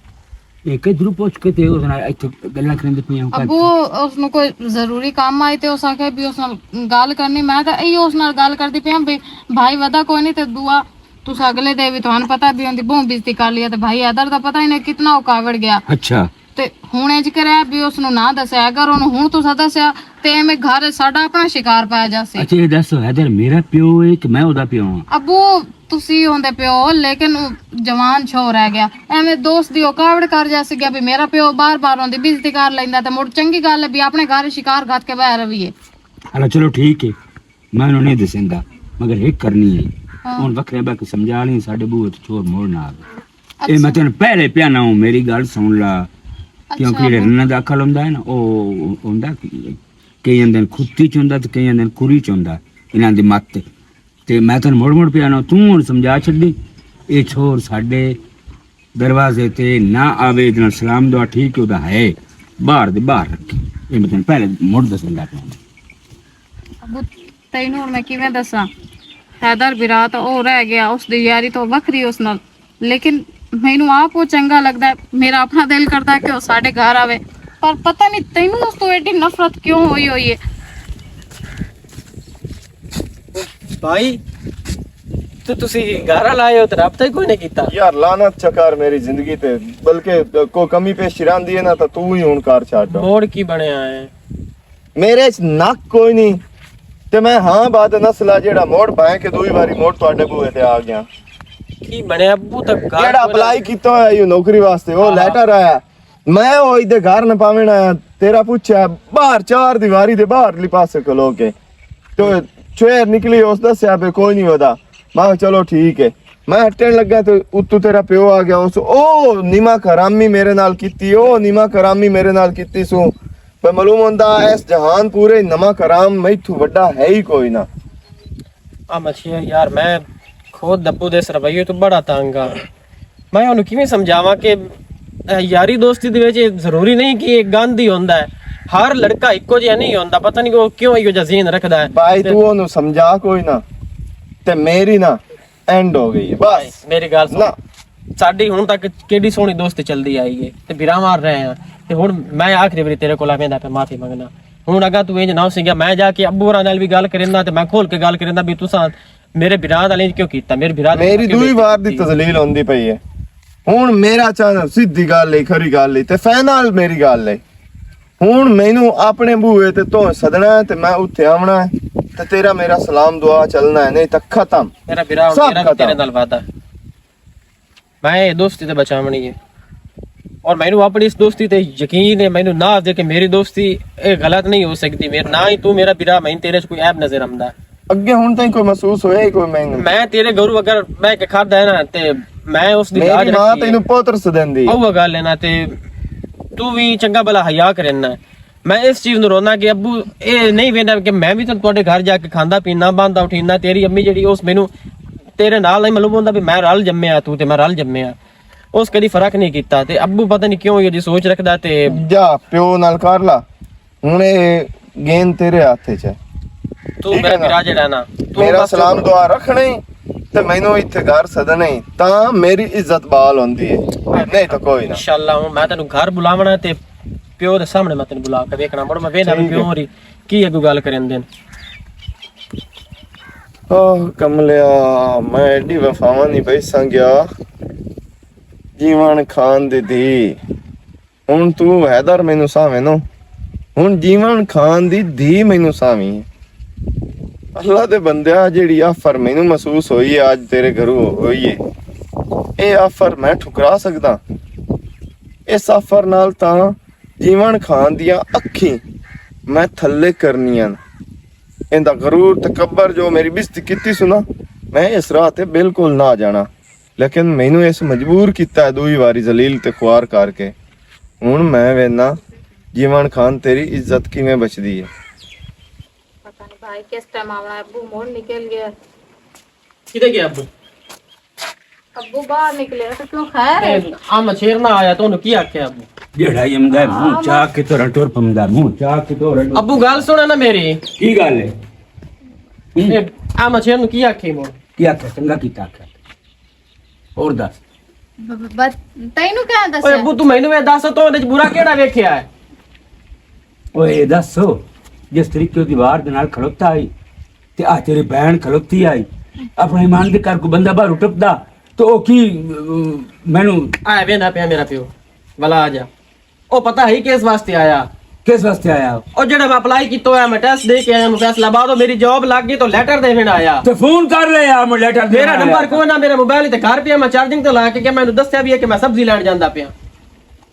एक इधर पुछ के ते उस नाल इथे गल्ला करंदे पिया ਅੱਬੂ ਉਸ ਨੂੰ ਕੋਈ ਜ਼ਰੂਰੀ ਕੰਮ ਆਈ ਤੇ ਉਸ ਆਖਿਆ ਵੀ ਉਸ ਨਾਲ ਗੱਲ ਕਰਨੀ। ਮੈਂ ਤਾਂ ਇਹੀ ਉਸ ਨਾਲ ਗੱਲ ਕਰਦੀ ਪਿਆ ਵੀ ਭਾਈ ਵਦਾ ਕੋਈ ਨਹੀਂ ਤੇ ਦੁਆ ਤੁਸੀਂ ਅਗਲੇ ਦੇ ਵੀ ਤੁਹਾਨੂੰ ਪਤਾ ਵੀ ਉਹਦੀ ਬਹੁਤ ਬੇਇੱਜ਼ਤੀ ਕਰ ਲਈ ਤੇ ਭਾਈ ਅਦਰ ਦਾ ਪਤਾ ਹੀ ਨਹੀਂ ਕਿੰਨਾ ਉਹ ਕਾਵੜ ਗਿਆ अच्छा ਤੇ ਹੁਣ ਇੰਜ ਕਰਿਆ ਵੀ ਉਸ ਨੂੰ ਨਾ ਦੱਸਿਆ ਅਗਰ ਉਹਨੂੰ ਹੁਣ ਤੁਸੀਂ ਦੱਸਿਆ ਤੇ ਐਵੇਂ ਘਰ ਸਾਡਾ ਆਪਣਾ ਸ਼ਿਕਾਰ ਪਾਇਆ ਜਾਸੇ। अच्छा ये दस हैदर मेरा प्यो है कि मैं ओदा प्यो हां ਅੱਬੂ ਤੁਸੀਂ ਹੁੰਦੇ ਪਿਓ ਲੇਕਿਨ ਉਹ ਜਵਾਨ ਛੋ ਰਹਿ ਗਿਆ ਐਵੇਂ ਦੋਸਤ ਦੀ ਉਹ ਕਾਵੜ ਕਰ ਜਾ ਗਿਆ ਵੀ ਮੇਰਾ ਪਿਓ ਬਾਰ-ਬਾਰ ਉਹਦੀ ਬੇਇੱਜ਼ਤੀ ਕਰ ਲੈਂਦਾ ਤੇ ਮੁੜ ਚੰਗੀ ਗੱਲ ਹੈ ਵੀ ਆਪਣੇ ਘਰ ਸ਼ਿਕਾਰ ਘਾਤ ਕੇ ਬਾਹਰ ਰਹੀਏ। अरे चलो ठीक है मैं उन्हें नहीं दसेंदा मगर एक करनी है हुन वखरे बाकी समझा ली साडे बूहे ते चोर मोड़ ना आवे ए मैं तेन पहले पियाना हूं मेरी गल सुन ला क्योंकि जेड़े रन्ना दा अकल हुंदा है ना ओ हुंदा कई दिन खुत्ती च हुंदा ते कई दिन कुरी च हुंदा इन्हां दी मत ते मैं तेन मोड़ मोड़ पियाना तू हुन समझा छड्डी ए छोर साडे दरवाजे ते ना आवे इतना सलाम दुआ ठीक ओदा है बाहर दे बाहर रखे ए मैं तेन पहले मोड़ दसंदा पिया ਅੱਬੂ ਤੈਨੂੰ ਹੁਣ ਮੈਂ ਕਿਵੇਂ ਦੱਸਾਂ ਹੈਦਰ ਬਿਰਾ ਤਾਂ ਉਹ ਰਹਿ ਗਿਆ ਉਸ ਦੀ ਯਾਰੀ ਤੋਂ ਵੱਖਰੀ ਉਸ ਨਾਲ ਲੇਕਿਨ ਮੈਨੂੰ ਆਪ ਉਹ ਚੰਗਾ ਲੱਗਦਾ ਹੈ। ਮੇਰਾ ਆਪਣਾ ਦਿਲ ਕਰਦਾ ਹੈ ਕਿ ਉਹ ਸਾਡੇ ਘਰ ਆਵੇ ਪਰ ਪਤਾ ਨਹੀਂ ਤੈਨੂੰ ਉਸ ਤੋਂ ਐਡੀ ਨਫ਼ਰਤ ਕਿਉਂ ਹੋਈ ਹੋਈ ਹੈ। ਭਾਈ ਤੁਸੀਂ ਘਰ ਲਾਏ ਹੋ ਤੇ ਰਾਬਤਾ ਹੀ ਕੋਈ ਨਹੀਂ ਕੀਤਾ। ਯਾਰ ਲਾਨਤ ਚਕਾਰ ਮੇਰੀ ਜ਼ਿੰਦਗੀ ਤੇ ਬਲਕਿ ਕੋ ਕਮੀ ਪੇਸ਼ ਰਹਿੰਦੀ ਹੈ ਨਾ ਤਾਂ ਤੂੰ ਹੀ ਹੁਣ ਕਰ ਛੱਡ। ਮੋੜ ਕੀ ਬਣਿਆ ਹੈ? ਮੇਰੇ 'ਚ ਨੱਕ ਕੋਈ ਨਹੀਂ ਤੇ ਮੈਂ ਹਾਂ ਬਾਦ ਨਸਲਾ ਜਿਹੜਾ ਮੋੜ ਪਾਇਆ ਕਿ ਦੂਈ ਵਾਰੀ ਮੋੜ ਤੁਹਾਡੇ ਬੂਹੇ ਤੇ ਆ ਗਿਆ। ਕੀ ਬਣਿਆ ਅੱਬੂ ਤੱਕ ਜਿਹੜਾ ਅਪਲਾਈ ਕੀਤਾ ਹੋਇਆ ਇਹ ਨੌਕਰੀ ਵਾਸਤੇ ਉਹ ਲੈਟਰ ਆਇਆ ਮੈਂ ਉਹ ਇਹਦੇ ਘਰ ਨਾ ਪਾਵਣਾ ਤੇਰਾ ਪੁੱਛਿਆ ਬਾਹਰ ਚਾਰ ਦੀਵਾਰੀ ਦੇ ਬਾਹਰਲੀ ਪਾਸੇ ਖਲੋ ਕੇ ਤੇ ਚੋਰ ਨਿਕਲੀ ਉਸ ਦੱਸਿਆ ਵੀ ਕੋਈ ਨਹੀਂ ਉਹਦਾ। ਮੈਂ ਕਿਹਾ ਚਲੋ ਠੀਕ ਹੈ ਮੈਂ ਹਟਣ ਲੱਗਾ ਤੇ ਉੱਤੋਂ ਤੇਰਾ ਪਿਓ ਆ ਗਿਆ ਉਸ ਉਹ ਨੀਮਾ ਕਰਾਮੀ ਮੇਰੇ ਨਾਲ ਕੀਤੀ ਸੂ ਪਰ ਮਾਲੂਮ ਹੁੰਦਾ ਇਸ ਜਹਾਨ ਪੂਰੇ ਨਮਾ ਕਰਾਮ ਮੈਥੋਂ ਵੱਡਾ ਹੈ ਹੀ ਕੋਈ ਨਾ। ਆ ਮਛੀਰ ਯਾਰ ਮੈਂ ਖੁਦ ਦੱਬੂ ਦੇ ਰਵੱਈਏ ਤੋਂ ਬੜਾ ਤੰਗ ਆ। ਮੈਂ ਉਹਨੂੰ ਕਿਵੇਂ ਸਮਝਾਵਾਂ ਕਿ ਯਾਰੀ ਦੋਸਤੀ ਦੇ ਵਿੱਚ ਇਹ ਜ਼ਰੂਰੀ ਨਹੀਂ ਕਿ ਇਹ ਗੰਦ ਹੀ ਹੁੰਦਾ ਹੈ। ਹਰ ਲੜਕਾ ਇੱਕੋ ਜਿਹਾ ਨਹੀਂ ਹੁੰਦਾ, ਪਤਾ ਨਹੀਂ ਉਹ ਕਿਉਂ ਇਹੋ ਜਿਹਾ ਜ਼ਹਿਨ ਰੱਖਦਾ ਹੈ। ਭਾਈ ਤੂੰ ਉਹਨੂੰ ਸਮਝਾ ਕੋਈ ਨਾ ਤੇ ਮੇਰੀ ਨਾ ਐਂਡ ਹੋ ਗਈ ਹੈ ਬਸ। ਮੇਰੀ ਗੱਲ ਸੁਣ, ਨਾ ਸਾਡੀ ਹੁਣ ਤੱਕ ਕਿਹੜੀ ਸੋਹਣੀ ਦੋਸਤੀ ਚੱਲਦੀ ਆਈ ਹੈ ਤੇ ਬਿਰਾ ਮਾਰ ਰਹੇ ਆ ਤੇ ਹੁਣ ਮੈਂ ਆਖਰੀ ਵਾਰੀ ਤੇਰੇ ਕੋਲ ਆਵੇਂਦਾ ਤੇ ਮਾਫੀ ਮੰਗਣਾ। ਹੁਣ ਅਗਾ ਤੂੰ ਇੰਜ ਨਾ ਸੀਗਾ ਮੈਂ ਜਾ ਕੇ ਅੱਬੂ ਹੋਰਾਂ ਨਾਲ ਵੀ ਗੱਲ ਕਰਿੰਦਾ ਤੇ ਮੈਂ ਖੋਲ ਕੇ ਗੱਲ ਕਰਿੰਦਾ ਵੀ ਤੁਸੀਂ ਮੇਰੇ ਬਿਰਾ ਨਾਲ ਇੰਜ ਕਿਉਂ ਕੀਤਾ, ਮੇਰੇ ਬਿਰਾ ਮੇਰੀ ਦੂਈ ਵਾਰ ਦੀ ਤਜ਼ਲੀਲ ਹੁੰਦੀ ਪਈ ਹੈ। ਹੁਣ ਮੇਰਾ ਚਾਹ ਸਿੱਧੀ ਗੱਲ ਹੈ, ਖਰੀ ਗੱਲ ਹੈ ਤੇ ਫਾਈਨਲ ਮੇਰੀ ਗੱਲ ਹੈ। ਹੁਣ ਮੈਨੂੰ ਆਪਣੇ ਬੂਏ ਤੇ ਤੋਂ ਸਦਣਾ ਹੈ ਤੇ ਮੈਂ ਉੱਥੇ ਆਉਣਾ ਹੈ ਤੇ ਤੇਰਾ ਮੇਰਾ ਸਲਾਮ ਦੁਆ ਚੱਲਣਾ ਹੈ, ਨਹੀਂ ਤਾਂ ਖਤਮ। ਮੇਰਾ ਬਿਰਾ ਸਭ ਮੇਰਾ ਤੇਰੇ ਨਾਲ ਵਾਦਾ ਮੈਂ ਇਹ ਦੋਸਤੀ ਤੇ ਬਚਾਵਣੀ ਹੈ ਔਰ ਮੈਨੂੰ ਆਪਣੀ ਇਸ ਦੋਸਤੀ ਤੇ ਯਕੀਨ ਹੈ। ਮੈਨੂੰ ਨਾ ਦੇ ਕਿ ਮੇਰੀ ਦੋਸਤੀ ਇਹ ਗਲਤ ਨਹੀਂ ਹੋ ਸਕਦੀ। ਮੇਰੇ ਨਾ ਹੀ ਤੂੰ ਮੇਰਾ ਬਿਰਾ ਮੈਂ ਤੇਰੇ 'ਚ ਕੋਈ ਐਬ ਨਜ਼ਰ ਆਉਂਦਾ। ਅੱਗੇ ਹੁਣ ਤਾਈਂ ਕੋਈ ਮਹਿਸੂਸ ਹੋਇਆ ਹੀ ਕੋਈ ਮੈਨੂੰ? ਮੈਂ ਤੇਰੇ ਘਰੋਂ ਅਗਰ ਮੈਂ ਕਿ ਖਾਦਾ ਹੈ ਨਾ ਤੇ ਮੈਂ ਉਸ ਦੀ ਮੇਰੀ ਮਾਂ ਤੈਨੂੰ ਪੁੱਤਰ ਸਦੰਦੀ ਉਹ ਗੱਲ ਹੈ ਨਾ ਤੇ ਤੂੰ ਵੀ ਚੰਗਾ ਭਲਾ ਹਯਾ ਕਰਨਾ। ਮੈਂ ਇਸ ਚੀਜ਼ ਨੂੰ ਰੋਣਾ ਕਿ ਅੱਬੂ ਇਹ ਨਹੀਂ ਵੇਂਦਾ ਕਿ ਮੈਂ ਵੀ ਤਾਂ ਤੁਹਾਡੇ ਘਰ ਜਾ ਕੇ ਖਾਂਦਾ ਪੀਣਾ ਬਾਂਦਾ ਉਠੀਨਾ। ਤੇਰੀ ਅੰਮੀ ਜਿਹੜੀ ਉਸ ਮੈਨੂੰ ਤੇਰੇ ਨਾਲ ਨਹੀਂ ਮਾਲੂਮ ਹੁੰਦਾ ਵੀ ਮੈਂ ਰਲ ਜੰਮਿਆ ਤੂੰ ਤੇ ਮੈਂ ਰਲ ਜੰਮਿਆ, ਉਸ ਕਦੀ ਫਰਕ ਨਹੀਂ ਕੀਤਾ। ਤੇ ਅੱਬੂ ਪਤਾ ਨਹੀਂ ਕਿਉਂ ਇਹਦੀ ਸੋਚ ਰੱਖਦਾ ਤੇ ਜਾ ਪਿਓ ਨਾਲ ਕਰ ਲਾ। ਹੁਣ ਇਹ ਗੇਂਦ ਤੇਰੇ ਹੱਥ 'ਚ ਹੈ। ਤੂੰ ਠੀਕ ਮੇਰਾ ਹੈ ਨਾ? ਬਿਰਾ ਜਿਹੜਾ ਨਾ ਤੂੰ ਮੇਰਾ ਬਸ ਸਲਾਮ ਦੁਆ ਰੱਖਣਾ ਹੀ ਤੇ ਮੈਨੂੰ ਇੱਥੇ ਘਰ ਸਦਣਾ ਹੀ ਤਾਂ ਮੇਰੀ ਇੱਜ਼ਤ ਬਾਲ ਹੁੰਦੀ ਹੈ, ਨਹੀਂ ਤਾਂ ਕੋਈ ਨਾ। ਇਨਸ਼ਾਅੱਲਾ ਹੁਣ ਮੈਂ ਤੈਨੂੰ ਘਰ ਬੁਲਾਵਣਾ ਤੇ ਪਿਓ ਦੇ ਸਾਹਮਣੇ ਮੈਂ ਤੈਨੂੰ ਬੁਲਾ ਕੇ ਵੇਖਣਾ ਮੁੜ ਮੈਂ ਵੇਖਣਾ ਵੀ ਪਿਓ ਹੋਰੀ ਕੀ ਅੱਗੋਂ ਗੱਲ ਕਰਨ ਦੇਣ। ਓਹ ਕਮਲਿਆ ਮੈਂ ਐਡੀ ਵਫਾਵਾਂ ਨਹੀਂ ਪਈ ਸੰਗਿਆ ਜੀਵਨ ਖਾਨ ਦੀ ਧੀ। ਹੁਣ ਤੂੰ ਹੈਦਰ ਮੈਨੂੰ ਸਾਵੇਂ ਨੂੰ, ਹੁਣ ਜੀਵਨ ਖਾਨ ਦੀ ਧੀ ਮੈਨੂੰ ਸਾਵੀਂ। ਅੱਲਾ ਦੇ ਬੰਦਿਆ ਜਿਹੜੀ ਆਫਰ ਮੈਨੂੰ ਮਹਿਸੂਸ ਹੋਈ ਹੈ ਅੱਜ ਤੇਰੇ ਘਰੋਂ ਹੋਈ ਹੈ, ਇਹ ਆਫਰ ਮੈਂ ਠੁਕਰਾ ਸਕਦਾ? ਇਸ ਆਫਰ ਨਾਲ ਤਾਂ ਜੀਵਨ ਖਾਨ ਦੀਆਂ ਅੱਖੀਂ ਮੈਂ ਥੱਲੇ ਕਰਨੀਆਂ। ਇਹਦਾ ਗਰੂਰ ਤਕੱਬਰ ਜੋ ਮੇਰੀ ਬਿਸਤੀ ਕੀਤੀ ਸੁਣਾ, ਮੈਂ ਇਸ ਰਾਹ ਤੇ ਬਿਲਕੁਲ ਨਾ ਜਾਣਾ, ਲੇਕਿਨ ਮੈਨੂੰ ਇਸ ਮਜਬੂਰ ਕੀਤਾ ਦੂਈ ਵਾਰੀ ਜ਼ਲੀਲ ਤੇ ਖੁਆਰ ਕਰਕੇ। ਹੁਣ ਮੈਂ ਵੇਖਣਾ ਜੀਵਨ ਖਾਨ ਤੇਰੀ ਇੱਜ਼ਤ ਕਿਵੇਂ ਬਚਦੀ ਹੈ। पता नहीं भाई किस टाइम आना है। अब्बू मोड़ निकल गया, ਕਿਤੇ ਗਿਆ ਅੱਬੂ? अब्बू बाहर निकले तो क्यों खैर है? ਆ ਮਛੇਰ ਨਾ ਆਇਆ ਤੁਹਾਨੂੰ ਕੀ ਆਖਿਆ ਅੱਬੂ? ਜਿਹੜਾ ਯਮਦਾ ਮੂੰਹ ਚਾਹ ਕੇ ਤੋਂ ਰਟੋਰ ਪੰਦਾ ਮੂੰਹ ਚਾਹ ਕੇ ਤੋਂ ਰਟੋਰ ਅੱਬੂ ਗੱਲ ਸੁਣਾ ਨਾ ਮੇਰੀ। ਕੀ ਗੱਲ ਹੈ? ਇਹ ਆ ਮਛੇਰ ਨੂੰ ਕੀ ਆਖੀ ਮੋੜ? ਕੀ ਆਖਿਆ? ਚੰਗਾ ਕੀਤਾ ਆਖਿਆ। ਹੋਰ ਦੱਸ। ਤੈਨੂੰ ਕਿਹਾ ਓਏ ਦੱਸਿਆ? ਅੱਬੂ ਤੂੰ ਮੈਨੂੰ ਇਹ ਦੱਸ ਤੂੰ ਉਹਦੇ ਚ ਬੁਰਾ ਕਿਹੜਾ ਵੇਖਿਆ ਹੈ? ਓਏ ਦੱਸੋ ਜਿਸ ਤਰੀਕੇ ਦੀ ਵਾਰ ਦੇ ਨਾਲ ਖੜੋਤਾ ਆਈ ਤੇ ਆ ਤੇਰੀ ਭੈਣ ਖੜੋਤੀ ਆਈ ਆਪਣੇ ਇਮਾਨ ਦੇ ਘਰ ਕੋ ਬੰਦਾ ਬਾਹਰ ਟੱਪਦਾ ਤੇ ਉਹ ਕੀ ਮੈਨੂੰ ਆਇਆ ਵੇਨਾ ਪਿਆ ਮੇਰਾ ਪਿਓ ਵਾਲਾ ਆ ਜਾ। ਉਹ ਪਤਾ ਹੈ ਕਿਸ ਵਾਸਤੇ ਆਇਆ? ਕਿਸ ਵਾਸਤੇ ਆਇਆ? ਉਹ ਜਿਹੜਾ ਮੈਂ ਅਪਲਾਈ ਕੀਤਾ ਹੋਇਆ ਮੈਂ ਟੈਸਟ ਦੇ ਕੇ ਆਇਆ ਮੈਂ ਫੈਸਲਾਬਾਦ, ਉਹ ਮੇਰੀ ਜੌਬ ਲੱਗ ਗਈ ਤਾਂ ਲੈਟਰ ਦੇਣ ਆਇਆ। ਤੇ ਫੋਨ ਕਰ ਲੈ ਯਾਰ ਮੈਂ ਲੈਟਰ ਮੇਰਾ ਨੰਬਰ ਕੋਈ ਨਾ ਮੇਰੇ ਮੋਬਾਈਲ ਤੇ ਘਰ ਪਿਆ, ਮੈਂ ਚਾਰਜਿੰਗ ਤੇ ਲਾ ਕੇ ਕਿ ਮੈਨੂੰ ਦੱਸਿਆ ਵੀ ਹੈ ਕਿ ਮੈਂ ਸਬਜ਼ੀ ਲੈਣ ਜਾਂਦਾ ਪਿਆ।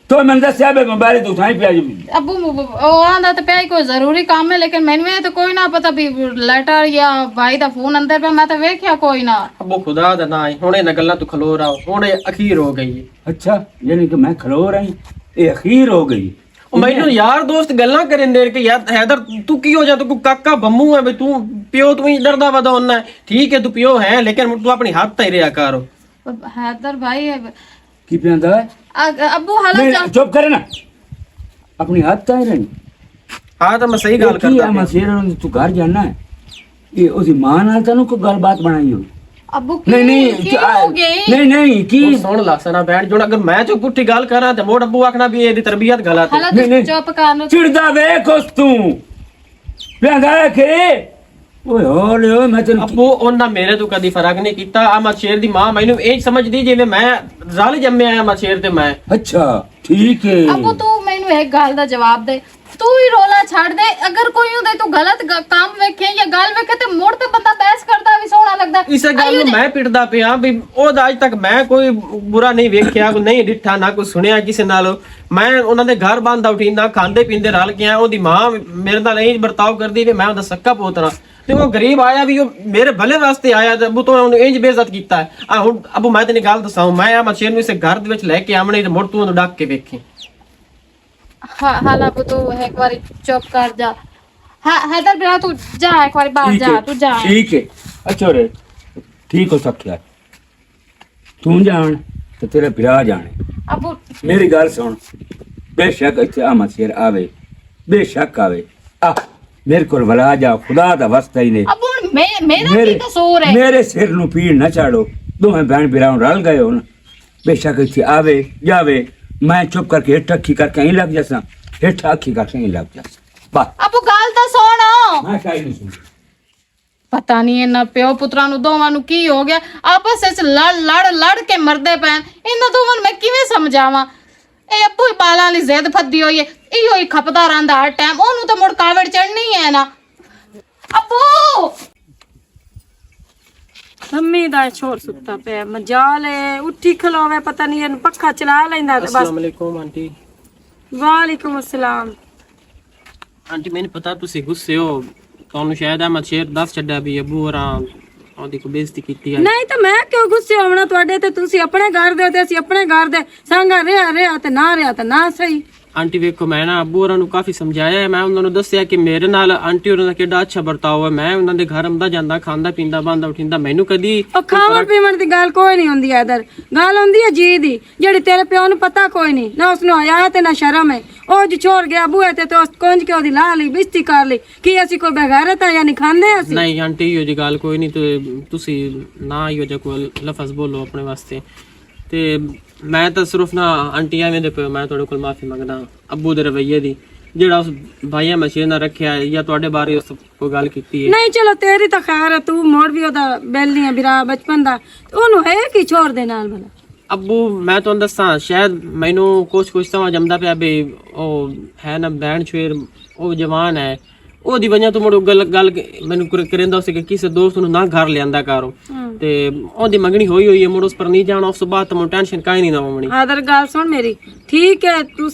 तो मैंने दसिया बे मोबाइल तो उठाई पिया जी। अब्बू ਉਹ ਆਂਦਾ ਤੇ ਪਿਆ ਕੋਈ ਜ਼ਰੂਰੀ ਕੰਮ ਹੈ, ਲੇਕਿਨ ਮੈਨੂੰ ਇਹ ਤਾਂ ਕੋਈ ਨਾ ਪਤਾ ਵੀ ਲੈਟਰ ਜਾਂ ਭਾਈ ਦਾ ਫੋਨ ਅੰਦਰ ਪਿਆ, ਮੈਂ ਤਾਂ ਵੇਖਿਆ ਕੋਈ ਨਾ। ਅੱਬੂ ਖੁਦਾ ਦਾ ਨਾ ਹੁਣ ਇਹਨਾਂ ਗੱਲਾਂ ਤੂੰ ਖਲੋ ਰਹਾ ਹੁਣ ਇਹ ਅਖੀਰ ਹੋ ਗਈ। अच्छा यानी कि मैं खलो रही ये अखीर हो गई। ਉਹ ਮੈਨੂੰ ਯਾਰ ਦੋਸਤ ਗੱਲਾਂ ਕਰਨ ਦੇ ਕਿ ਯਾਰ ਹੈਦਰ ਤੂੰ ਕੀ ਹੋ ਜਾ, ਤੂੰ ਕਾਕਾ ਬੰਮੂ ਹੈ ਬਈ ਤੂੰ ਪਿਓ ਤੂੰ ਹੀ ਡਰਦਾ ਵਦਾ ਹੁੰਨਾ। ਠੀਕ ਹੈ ਤੂੰ ਪਿਓ ਹੈ ਲੇਕਿਨ ਤੂੰ ਆਪਣੀ ਹੱਥ ਤੇ ਰਿਆ ਕਰ। हैदर भाई की पियांदा है? अब्बू हालत नहीं चुप करे ना अपनी हाथ ताई रहनी। ਹਾਂ ਤਾਂ ਮੈਂ ਸਹੀ ਗੱਲ की ਕਰਦਾ है ਪਿਆ। मसीर तू घर जाना है ये उसी मां नाल तनु कोई गलबात बनाई हो? अब्बू नहीं नहीं की हो गई? नहीं नहीं की ਉਹ ਸੁਣ ਲਾ ਸਨਾ ਬੈਠ ਜੋੜ ਅਗਰ ਮੈਂ ਚੋ ਪੁੱਠੀ ਗੱਲ ਕਰਾਂ ਤੇ ਮੋੜ ਅੱਬੂ ਆਖਣਾ ਵੀ ਇਹਦੀ ਤਰਬੀਅਤ ਗਲਤ ਹੈ। हालत नहीं, नहीं। चुप कर चिड़दा वेख उस तू पियांदा है के ओए होले ओए मैं तेन ਅੱਬੂ ਉਹਨਾਂ ਮੇਰੇ ਤੋਂ ਕਦੀ ਫਰਕ ਨਹੀਂ ਕੀਤਾ। ਆ ਮੈਂ ਸ਼ੇਰ ਦੀ ਮਾਂ ਮੈਨੂੰ ਇਹ ਸਮਝਦੀ ਜਿਵੇਂ ਮੈਂ ਰਲ ਜੰਮਿਆ ਆ ਮੈਂ ਸ਼ੇਰ ਤੇ ਮੈਂ। अच्छा ठीक है अब्बू तू मैनू एक गल दा जवाब दे, तू ही रोला छाड़ दे। अगर कोई ओदे तू गलत काम वेखे या गल वेखे ते मुड़ ते बंदा बहस करदा भी सोहना लगदा। ਇਸੇ ਗੱਲ ਨੂੰ ਮੈਂ ਪਿੱਟਦਾ ਪਿਆ ਵੀ ਉਹ ਅੱਜ ਤੱਕ ਮੈਂ ਕੋਈ ਬੁਰਾ ਨਹੀਂ ਵੇਖਿਆ, ਕੋਈ ਨਹੀਂ ਡਿੱਠਾ ਨਾ ਕੋਈ ਸੁਣਿਆ ਕਿਸੇ ਨਾਲ। ਮੈਂ ਉਹਨਾਂ ਦੇ ਘਰ ਬੰਦ ਉਠੀਂਦਾ ਖਾਂਦੇ ਪੀਂਦੇ ਰਲ ਗਿਆ। ਉਹਦੀ ਮਾਂ ਮੇਰੇ ਨਾਲ ਇਹ ਵਰਤਾਓ ਕਰਦੀ ਵੀ ਮੈਂ ਉਹਦਾ ਸੱਕਾ ਪੋਤਰਾ। ਤੇ ਉਹ ਗਰੀਬ ਆਇਆ ਵੀ ਉਹ ਮੇਰੇ ਭਲੇ ਵਾਸਤੇ ਆਇਆ ਤੇ ਅਬੂ ਤੋਂ ਉਹਨੂੰ ਇੰਜ ਬੇਇੱਜ਼ਤ ਕੀਤਾ ਹੈ। ਆ ਹੁਣ ਅਬੂ ਮੈਂ ਤੈਨੂੰ ਗੱਲ ਦੱਸਾਂ, ਮੈਂ ਅਹਿਮਦ ਸ਼ੇਰ ਨੂੰ ਇਸੇ ਘਰ ਦੇ ਵਿੱਚ ਲੈ ਕੇ ਆਵਣੇ ਤੇ ਮੁੜ ਤੂੰ ਉਹਨੂੰ ਡੱਕ ਕੇ ਵੇਖੀ। ਹਾਲਾ ਤੂੰ ਇੱਕ ਵਾਰੀ ਚੁੱਪ ਕਰ ਜਾ। हैदर बेटा तू जा एक बार बाहर जा, तू जा। ठीक है अच्छा रे ठीक हो सकिया तू जान तो तेरा भरा जाने। अबू मेरी गल सुन, बेशक इत्थे अहमद शेर आवे, बेशक आवे, आ मेरे को वला जा, खुदा दा वास्ता ही ने। अबू मेरा की कसूर है? मेरे सिर नु पीड़ ना चाड़ो, दोवें बहन भराओं रल गए हो ना। बेशक इत्थे आवे जावे, मैं चुप करके हेठ अखी करके ही लग जासा, हेठ अखी करके ही लग जासा बस। अबू गल तो सुन। मैं काई नहीं सुन। पता नहीं इन्ना प्यो पुत्रा नु दोवां नु की हो गया, आपस विच लड़ के मरदे पैन। इन्ना दोवां मैं किवें समझावां? ए अब्बू ही बालां दी जिद फद्दी होई है, इहो ही खपदा रहिंदा हर टाइम, ओनू तो मुड़ कावड़ चढ़नी है ना। अब्बू मम्मी दा छोर सुत्ता पे मजाल है, उठी खलोवे पता नहीं इन्हू पक्खा चला लेंदा ते बस। अस्सलाम वालेकुम आंटी। वालेकुम अस्सलाम। आंटी मैंने पता तुसी गुस्से हो, ਤੁਹਾਨੂੰ ਸ਼ਾਇਦ ਅਹਿਮਦ ਸ਼ੇਰ ਦੱਸ ਛੱਡਿਆ ਵੀ ਅਬੂ ਹੋਰਾਂ ਉਹਦੀ ਕੋ ਬੇਇੱਜ਼ਤੀ ਕੀਤੀ ਹੈ। ਨਹੀਂ ਤਾਂ ਮੈਂ ਕਿਉਂ ਗੁੱਸੇ ਹੋਣਾ ਤੁਹਾਡੇ ਤੇ? ਤੁਸੀਂ ਆਪਣੇ ਘਰ ਦੇ ਤੇ ਅਸੀਂ ਆਪਣੇ ਘਰ ਦੇ, ਸੰਗਾ ਰਿਹਾ ਤੇ ਨਾ ਸਹੀ। ਆਂਟੀ ਵੇਖੋ ਮੈਂ ਨਾ ਅਬੂ ਹੋਰਾਂ ਨੂੰ ਕਾਫੀ ਸਮਝਾਇਆ ਹੈ, ਮੈਂ ਉਹਨਾਂ ਨੂੰ ਦੱਸਿਆ ਕਿ ਮੇਰੇ ਨਾਲ ਆਂਟੀ ਹੋਰਾਂ ਦਾ ਕਿੱਡਾ ਅੱਛਾ ਵਰਤਾਓ ਹੈ, ਮੈਂ ਉਹਨਾਂ ਦੇ ਘਰ ਆਉਂਦਾ ਜਾਂਦਾ, ਖਾਂਦਾ ਪੀਂਦਾ ਬਾਂਦਾ ਉਠਿੰਦਾ, ਮੈਨੂੰ ਕਦੀ ਉਹ ਖਾਵਣ ਪੀਵਣ ਦੀ ਗੱਲ ਕੋਈ ਨਹੀਂ ਹੁੰਦੀ ਇਧਰ, ਗੱਲ ਹੁੰਦੀ ਹੈ ਜੀ ਦੀ, ਜਿਹੜੀ ਤੇਰੇ ਪਿਓ ਨੂੰ ਪਤਾ ਕੋਈ ਨਹੀਂ ਨਾ, ਉਸਨੂੰ ਆਇਆ ਤੇ ਨਾ ਸ਼ਰਮ ਹੈ। ਉਹ ਜੀ ਛੋੜ ਗਿਆ ਬੂਹੇ ਤੇ ਉਸ ਕੁੰਜ ਕੇ ਉਹਦੀ ਲਾ ਲਈ, ਬਿਸਤੀ ਕਰ ਲਈ, ਕੀ ਅਸੀਂ ਕੋਈ ਬੇਗੈਰਤ ਆ ਜਾਂ ਨਹੀਂ ਖਾਂਦੇ ਅਸੀਂ? ਨਹੀਂ ਆਂਟੀ ਇਹੋ ਜੀ ਗੱਲ ਕੋਈ ਨਹੀਂ, ਤੇ ਤੁਸੀਂ ਨਾ ਇਹੋ ਜਿਹਾ ਕੋਈ ਲਫ਼ਜ਼ ਬੋਲੋ ਆਪਣੇ ਵਾਸਤੇ। ਤੇ ਮੈਂ ਤਾਂ ਸਿਰਫ ਨਾ ਆਂਟੀ ਐਵੇਂ ਦੇ ਪਿਓ ਮੈਂ ਤੁਹਾਡੇ ਕੋਲ ਮਾਫੀ ਮੰਗਦਾ ਅੱਬੂ ਦੇ ਰਵੱਈਏ ਦੀ, ਜਿਹੜਾ ਉਸ ਭਾਈਆ ਮਸ਼ੀਨ ਨਾਲ ਰੱਖਿਆ ਜਾਂ ਤੁਹਾਡੇ ਬਾਰੇ ਉਸ ਕੋਈ ਗੱਲ ਕੀਤੀ ਹੈ। ਨਹੀਂ ਚਲੋ ਤੇਰੀ ਤਾਂ ਖੈਰ ਹੈ, ਤੂੰ ਮੋੜ ਵੀ ਉਹਦਾ ਬੈਲੀਆਂ ਬਿਰਾ ਬਚਪਨ ਦਾ, ਉਹਨੂੰ ਹੈ ਕੀ ਛੋੜ ਦੇ ਨਾਲ ਭਲਾ? ਅੱਬੂ ਮੈਂ ਤੁਹਾਨੂੰ ਦੱਸਾਂ, ਸ਼ਾਇਦ ਮੈਨੂੰ ਕੁਛ ਸਮਝ ਆਉਂਦਾ ਪਿਆ ਵੀ ਉਹ ਹੈ ਨਾ ਬੈਣ ਸ਼ੇਰ, ਉਹ ਜਵਾਨ ਹੈ, ਉਹਦੀ ਵਜ੍ਹਾ ਤੋਂ ਮੁੜ ਗੱਲ ਮੈਨੂੰ ਕਰਿੰਦਾ ਸੀ ਕਿ ਕਿਸੇ ਦੋਸਤ ਨੂੰ ਨਾ ਘਰ ਲਿਆਂਦਾ ਕਰੋ, ਤੇ ਉਹਦੀ ਮੰਗਣੀ ਹੋਈ ਹੈ, ਮੁੜ ਉਸ ਪਰ ਨਹੀਂ ਜਾਣਾ, ਉਸ ਤੋਂ ਬਾਅਦ ਤਾਂ ਟੈਨਸ਼ਨ ਕਾਈ ਨਹੀਂ ਨਾ ਹੋਣੀ। ਆਦਰ ਗੱਲ ਸੁਣ ਮੇਰੀ, ਠੀਕ ਹੈ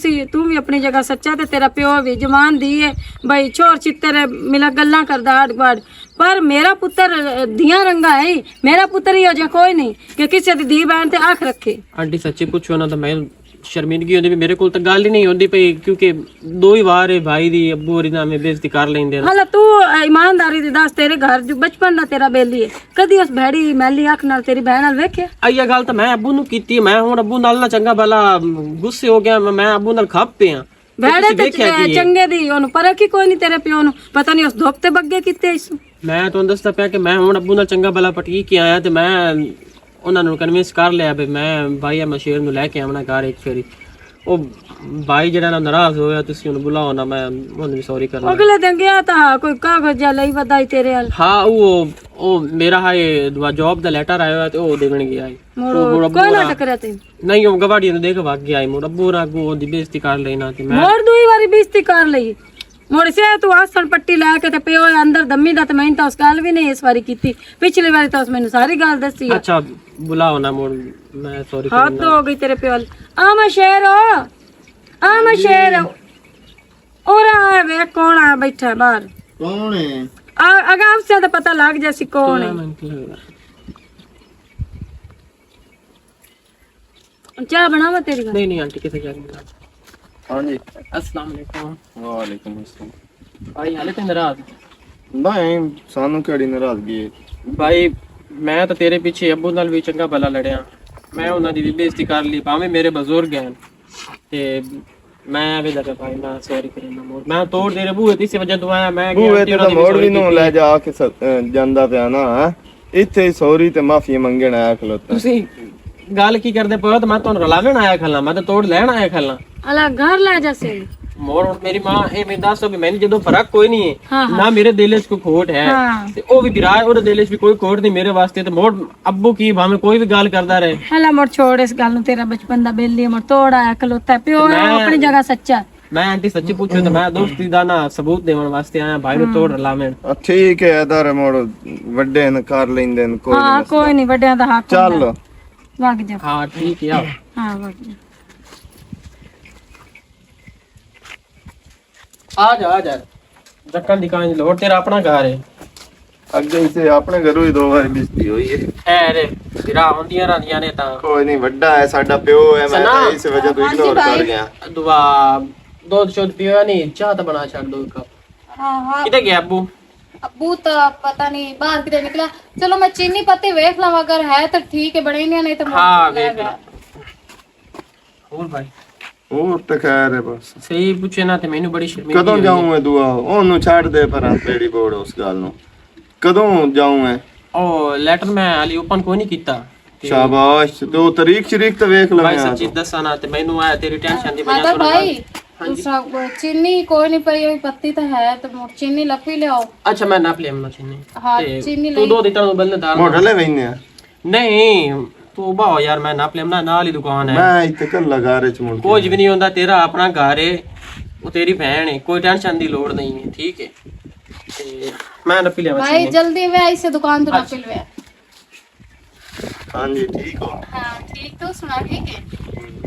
ਤੂੰ ਵੀ ਆਪਣੀ ਜਗ੍ਹਾ ਸੱਚਾ ਤੇ ਤੇਰਾ ਪਿਓ ਵੀ ਜਵਾਨ ਦੀ ਹੈ ਬਈ, ਛੋਰ ਚਿੱਤਰ ਮਿਲਾ ਗੱਲਾਂ ਕਰਦਾ ਆੜ ਬਾੜ, ਪਰ ਮੇਰਾ ਪੁੱਤਰ ਦੀਆਂ ਰੰਗਾ ਹੈ, ਮੇਰਾ ਪੁੱਤਰ ਹੀ ਹੋ ਜਾ ਕੋਈ ਨਹੀਂ ਕਿ ਕਿਸੇ ਦੀ ਧੀ ਭੈਣ ਤੇ ਅੱਖ ਰੱਖੇ। ਆਂਟੀ ਸੱਚੀ ਪੁੱਛੋ ਨਾ ਤਾਂ ਮੈਂ ਸ਼ਰਮਿੰਦਗੀ ਹੁੰਦੀ ਵੀ ਮੇਰੇ ਕੋਲ ਤਾਂ ਗੱਲ ਹੀ ਨਹੀਂ ਹੁੰਦੀ ਪਈ, ਕਿਉਂਕਿ ਦੋ ਹੀ ਵਾਰ ਭਾਈ ਦੀ ਅੱਬੂ ਹੋਰੀ ਨਾਲ ਮੈਂ ਬੇਇੱਜ਼ਤੀ ਕਰ ਲੈਂਦੇ ਨੇ। ਹਾਲਾ ਤੂੰ ਇਮਾਨਦਾਰੀ ਦੀ ਦੱਸ, ਤੇਰੇ ਘਰ ਜੋ ਬਚਪਨ ਦਾ ਤੇਰਾ ਬੇਲੀ ਹੈ, ਕਦੀ ਉਸ ਭੈੜੀ ਮੈਲੀ ਅੱਖ ਨਾਲ ਤੇਰੀ ਭੈਣ ਨਾਲ ਵੇਖਿਆ? ਆਈਆ ਗੱਲ ਤਾਂ ਮੈਂ ਅੱਬੂ ਨੂੰ ਕੀਤੀ, ਮੈਂ ਹੁਣ ਅੱਬੂ ਨਾਲ ਨਾ ਚੰਗਾ ਭਲਾ ਗੁੱਸੇ ਹੋ ਗਿਆ, ਮੈਂ ਅੱਬੂ ਨਾਲ ਖੱਪ ਪਿਆ। ਭੈੜੇ ਤੇ ਚੰਗੇ ਦੀ ਉਹਨੂੰ ਪਰਖ ਹੀ ਕੋਈ ਨਹੀਂ, ਤੇਰੇ ਪਿਓ ਨੂੰ ਪਤਾ ਨਹੀਂ ਉਸ ਧੁੱਪ ਤੇ ਬੱਗੇ ਕਿਤੇ ਇਸ। ਮੈਂ ਤੁਹਾਨੂੰ ਦੱਸਦਾ ਪਿਆ ਕਿ ਮੈਂ ਹੁਣ ਅੱਬੂ ਨਾਲ ਚੰਗਾ ਭਲਾ ਪਟਕੀ ਕੇ ਆਇਆ, ਤੇ ਮੈਂ ਉਹਨਾਂ ਨੂੰ ਕਨਵਿੰਸ ਕਰ ਲਿਆ ਵੀ ਮੈਂ ਭਾਈ ਮਸ਼ੀਰ ਨੂੰ ਲੈ ਕੇ ਆਉਣਾ ਘਰ ਇੱਕ ਫੇਰੀ। ਉਹ ਭਾਈ ਜਿਹੜਾ ਨਾ ਨਾਰਾਜ਼ ਹੋਇਆ, ਤੁਸੀਂ ਉਹਨੂੰ ਬੁਲਾਓ ਨਾ, ਮੈਂ ਉਹਨੂੰ ਵੀ ਸੌਰੀ ਕਰਨਾ। ਅਗਲੇ ਦਿਨ ਗਿਆ ਤਾਂ ਕੋਈ ਕਾਗਜ਼ ਜਾਂ ਲਈ ਵਧਾਈ ਤੇਰੇ ਹਾਲ? ਹਾਂ ਉਹ ਮੇਰਾ ਹੈ ਜੌਬ ਦਾ ਲੈਟਰ ਆਇਆ ਹੋਇਆ ਤੇ ਉਹ ਦੇਣ ਗਿਆ ਹੈ। ਕੋਈ ਨਾ ਟਕਰਿਆ ਤੇ ਨਹੀਂ ਉਹ ਗਵਾੜੀਆਂ ਨੂੰ ਦੇਖ ਵਗ ਗਿਆ ਹੈ, ਮੁੜ ਅੱਬੂ ਨਾਲ ਉਹਦੀ ਬੇਇੱਜ਼ਤੀ ਕਰ ਲੈਣਾ, ਤੇ ਮੈਂ ਮੋੜ ਦੂਈ ਵਾਰੀ ਬੇਇੱਜ਼ਤੀ ਕਰ ਲਈ। ਮੁੜ ਸੇ ਤੂੰ ਆਸਣ ਪੱਟੀ ਲੈ ਕੇ ਤੇ ਪਿਓ ਅੰਦਰ ਦਮੀ ਦਾ, ਤੇ ਮੈਂ ਤਾਂ ਉਸ ਗੱਲ ਵੀ ਨਹੀਂ ਇਸ ਵਾਰੀ ਕੀਤੀ, ਪਿਛਲੀ ਵਾਰੀ ਤਾਂ ਉਸ ਮੈਨੂੰ ਸਾਰੀ ਗੱਲ ਦੱਸੀ। ਅੱਛਾ ਬੁਲਾਓ ਨਾ ਮੁੜ, ਮੈਂ ਸੌਰੀ ਹੱਦ ਹੋ ਗਈ ਤੇਰੇ ਪਿਓ। ਆ ਮੈਂ ਸ਼ੇਰ ਔਰ ਆ ਵੇ ਕੌਣ ਆ ਬੈਠਾ ਬਾਹਰ? ਕੌਣ ਹੈ? ਅਗਾਮ ਸੇ ਤਾਂ ਪਤਾ ਲੱਗ ਜਾ ਸੀ ਕੌਣ ਹੈ। ਚਾਹ ਬਣਾਵਾ ਤੇਰੀ ਗੱਲ? ਨਹੀਂ ਆਂਟੀ ਕਿਥੇ ਜਾ ਰਹੀ? ਹਾਂਜੀ अस्सलाम वालेकुम। ਵਾਲੇਕੁਮ ਅਸਲਾਮ। भाई हाले ते नाराज? ਨਹੀਂ ਸਾਨੂੰ ਕਿਹੜੀ ਨਾਰਾਜ਼ਗੀ ਹੈ? भाई ਮੈਂ ਤਾਂ ਤੇਰੇ ਪਿੱਛੇ ਅੱਬੂ ਨਾਲ ਵੀ ਚੰਗਾ ਭਲਾ ਲੜਿਆ, ਮੈਂ ਉਹਨਾਂ ਦੀ ਵੀ ਬੇਇੱਜ਼ਤੀ ਕਰ ਲਈ, ਭਾਵੇਂ ਮੇਰੇ ਬਜ਼ੁਰਗ ਹਨ, ਤੇ ਮੈਂ ਵੀ ਲੱਗਾ ਭਾਈ ਮੈਂ ਸੌਰੀ ਕਰਨਾ ਮੋੜ, ਮੈਂ ਤੋੜ ਤੇਰੇ ਬੂਹੇ ਦੀ ਵਜ੍ਹਾ ਤੋਂ ਆਇਆ, ਮੈਂ ਬੂਹੇ ਤੇ ਤਾਂ ਮੋੜ ਵੀ ਨੂੰ ਲੈ ਜਾ ਕੇ ਜਾਂਦਾ ਪਿਆ ਨਾ, ਇੱਥੇ ਸੌਰੀ ਤੇ ਮਾਫੀ ਮੰਗਣ ਆਇਆ ਖਲੋਤਾ। ਤੁਸੀਂ ਗੱਲ ਕੀ ਕਰਦੇ ਪਏ ਹੋ? ਤਾਂ ਮੈਂ ਤੁਹਾਨੂੰ ਰਲਾਵਣ ਆਇਆ ਖਲਣਾ, ਮੈਂ ਤਾਂ ਤੋੜ ਲੈਣ ਆਇਆ ਖਲਣਾ। ਅਲਾ ਘਰ ਲੈ ਜਾ ਸੇ ਮੋੜ ਮੇਰੀ ਮਾਂ ਇਹ ਮੈਨੂੰ ਦੱਸੋ ਵੀ ਮੈਨੂੰ ਜਦੋਂ ਫਰਕ ਕੋਈ ਨਹੀਂ ਹੈ ਨਾ, ਮੇਰੇ ਦਿਲ 'ਚ ਕੋਈ ਖੋਟ ਹੈ, ਤੇ ਉਹ ਵੀ ਵਿਰਾਏ ਉਹਦੇ ਦਿਲ 'ਚ ਵੀ ਕੋਈ ਖੋਟ ਨਹੀਂ ਮੇਰੇ ਵਾਸਤੇ, ਤੇ ਮੋੜ ਅੱਬੂ ਕੀ ਭਾਵੇਂ ਕੋਈ ਵੀ ਗੱਲ ਕਰਦਾ ਰਹੇ। ਹਲਾ ਮੋੜ ਛੋੜ ਇਸ ਗੱਲ ਨੂੰ, ਤੇਰਾ ਬਚਪਨ ਦਾ ਬੇਲੀ ਮੋੜ ਤੋੜ ਆਇਆ ਖਲੋਤਾ, ਪਿਓ ਆਪਣੀ ਜਗ੍ਹਾ ਸੱਚਾ। ਮੈਂ ਆਂਟੀ ਸੱਚੀ ਪੁੱਛੋ ਤਾਂ ਮੈਂ ਦੋਸਤੀ ਦਾ ਨਾ ਸਬੂਤ ਦੇਣ ਵਾਸਤੇ ਆਇਆ, ਭਾਈ ਨੂੰ ਤੋੜ ਲਾਵੇਂ। ਠੀਕ ਹੈ ਇਧਰ ਮੋੜ ਵੱਡੇ ਨੇ ਕਰ ਲੈਂਦੇ ਨੇ, ਕੋਈ ਹਾਂ ਕੋਈ ਨਹੀਂ, ਵੱਡਿਆਂ ਦਾ ਹੱਕ ਚੱਲ ਵਗ ਜਾ। ਹਾਂ ਠੀਕ ਹੈ, ਹਾਂ ਵਗ ਜਾ। ਆ ਜਾ ਡੱਕਣ ਦੀ ਕਾਂ ਲੋੜ, ਤੇਰਾ ਆਪਣਾ ਘਰ ਹੈ। ਅੱਗੇ ਇਸੇ ਆਪਣੇ ਘਰੋਂ ਹੀ 2 ਵਾਰੀ ਬਿਸਤੀ ਹੋਈ ਹੈ। ਐ ਰੇ ਸਿਰਾ ਹੁੰਦੀਆਂ ਰਹਿੰਦੀਆਂ ਨੇ ਤਾਂ ਕੋਈ ਨਹੀਂ, ਵੱਡਾ ਹੈ ਸਾਡਾ ਪਿਓ ਹੈ, ਮੈਂ ਤਾਂ ਇਸ ਵਜ੍ਹਾ ਤੋਂ ਇਗਨੋਰ ਕਰ ਗਿਆ। ਦੁਆ ਦੁੱਧ ਸ਼ੁੱਧ ਪੀਓ ਨਹੀਂ, ਚਾਹ ਤਾਂ ਬਣਾ ਛੱਡ ਦੋ ਕੱਪ। हाँ हाँ ਕਿਤੇ ਗਿਆ ਅੱਬੂ? अबू तो पता नहीं बाहर किधर निकला। चलो मैं चीनी पत्ती वेख लूं, अगर है तो ठीक है, बने नहीं तो मैं हाँ ले ਵੇਖ गया। ਹੋਰ ਭਾਈ ਹੋਰ ਤਾਂ ਖੈਰ ਹੈ ਬਸ। ਸਹੀ ਪੁੱਛੇ ਨਾ ਤੇ ਮੈਨੂੰ ਬੜੀ ਸ਼ਰਮਿੰਦਗੀ ਕਦੋਂ ਹੋਈ। ਜਾਊਂ ਮੈਂ ਦੁਆ? ਉਹਨੂੰ ਛੱਡ ਦੇ ਪਰਾਂ, ਪੇੜੀ ਬੋੜ ਉਸ ਗੱਲ ਨੂੰ। ਕਦੋਂ ਜਾਊਂ ਮੈਂ? ਉਹ ਲੈਟਰ ਮੈਂ ਹਾਲੀ ਓਪਨ ਕੋਈ ਨਹੀਂ ਕੀਤਾ ਤੇ ਸ਼ਾਬਾਸ਼, ਤੇ ਉਹ ਤਰੀਕ ਸ਼ਰੀਕ ਤਾਂ ਵੇਖ ਭਾਈ ਲਵਾਂ। ਸੱਚੀ ਦੱਸਾਂ ਨਾ ਤੇ ਮੈਨੂੰ ਆਇਆ ਤੇਰੀ ਟੈਨਸ਼ਨ ਦੀ हाँ ਵਜ੍ਹਾ तो ਤੋਂ भाई दूसरा चीनी कोई नहीं पई हुई पत्ती तो है, तो चीनी लपी ले आओ। ਅੱਛਾ ਮੈਂ ਨਾਪ ਲਿਆ ਮਨਾ ਚੀਨੀ हाँ ਤੇ चीनी ਤੂੰ ले ਦੋ ਦਿੱਤਾ ਨੂੰ ਬਲਨਦਾਰ ਮੋਟਰ ਲੈ ਵਈਨੇ ਆ। ਨਹੀਂ ਤੂੰ ਬਾਓ ਯਾਰ ਮੈਂ ਨਾਪ ਲਿਆ ਨਾਲ ਹੀ ਦੁਕਾਨ ਹੈ। ਮੈਂ ਇੱਥੇ ਕੱਲਾ ਘਾਰੇ ਚ ਮੁੜ ਕੇ। ਕੁਝ ਵੀ ਨਹੀਂ ਹੁੰਦਾ, ਤੇਰਾ ਆਪਣਾ ਘਰ ਏ, ਉਹ ਤੇਰੀ ਭੈਣ ਏ, ਕੋਈ ਟੈਨਸ਼ਨ ਦੀ ਲੋੜ ਨਹੀਂ ਹੈ, ਠੀਕ ਹੈ? ਤੇ ਮੈਂ ਨਪੀ ਲਿਆ भाई जल्दी वे ऐसे दुकान तो लपी ले। ਹਾਂਜੀ ਠੀਕ ਹੋ? हाँ ठीक, तो सुना ठीक है।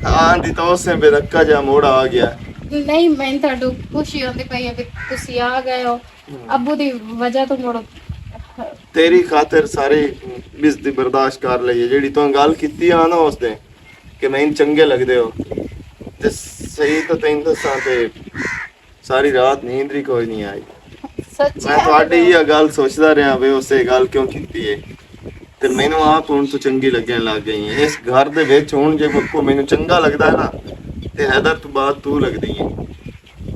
ਹਾਂ ਦੀ ਤਾਂ ਉਸੇ ਬੇਦੱਕਾ ਜਾ ਮੋੜਾ ਆ ਗਿਆ। नहीं मैं तो खुशी होती पई है कि तुसी आ गए हो। अबू दी वजह तो मुड़ ਤੇਰੀ ਖਾਤਰ ਸਾਰੀ ਬਿਜ਼ਤੀ ਬਰਦਾਸ਼ਤ ਕਰ ਲਈ, ਜਿਹੜੀ ਤੂੰ ਗੱਲ ਕੀਤੀ ਆ ਨਾ ਉਸ ਦੇ ਕਿ ਮੈਨੂੰ ਚੰਗੇ ਲੱਗਦੇ ਹੋ, ਤੇ ਸਹੀ ਤਾਂ ਤੈਨੂੰ ਦੱਸਾਂ ਤੇ ਸਾਰੀ ਰਾਤ ਨੀਂਦ ਵੀ ਕੋਈ ਨਹੀਂ ਆਈ। सच्ची ਮੈਂ ਤੁਹਾਡੀ ਇਹ ਗੱਲ ਸੋਚਦਾ ਰਿਹਾ ਵੀ ਉਸੇ ਗੱਲ ਕਿਉਂ ਕੀਤੀ ਏ, ਤੇ ਮੈਨੂੰ ਆਪ ਹੁਣ ਤੋਂ ਚੰਗੀ ਲੱਗਣ ਲੱਗ ਗਈ ਹੈ। ਇਸ ਘਰ ਦੇ ਵਿੱਚ ਹੁਣ ਜੇ ਕੋ ਮੈਨੂੰ ਚੰਗਾ ਲੱਗਦਾ ਹੈ ਨਾ, ਤੇ ਹੈਦਰ ਤੋਂ ਬਾਅਦ ਤੂੰ ਲੱਗਦੀ ਹੈ।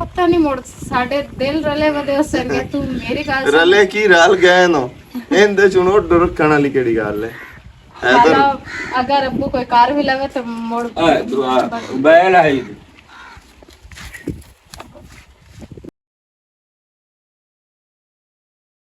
पता नहीं मुड़ साडे दिल रले वदे उससे कि तू मेरी गल सुन। ਰਲੇ ਕੀ ਰਲ ਗਏ ਨੋ, ਇਹਦੇ ਚ ਹੁਣ ਡਰ ਰੱਖਣ ਵਾਲੀ ਕਿਹੜੀ ਗੱਲ ਹੈ? ਹੈਦਰ अगर अबू कोई कार भी लगे तो मुड़ दुआ बैल आई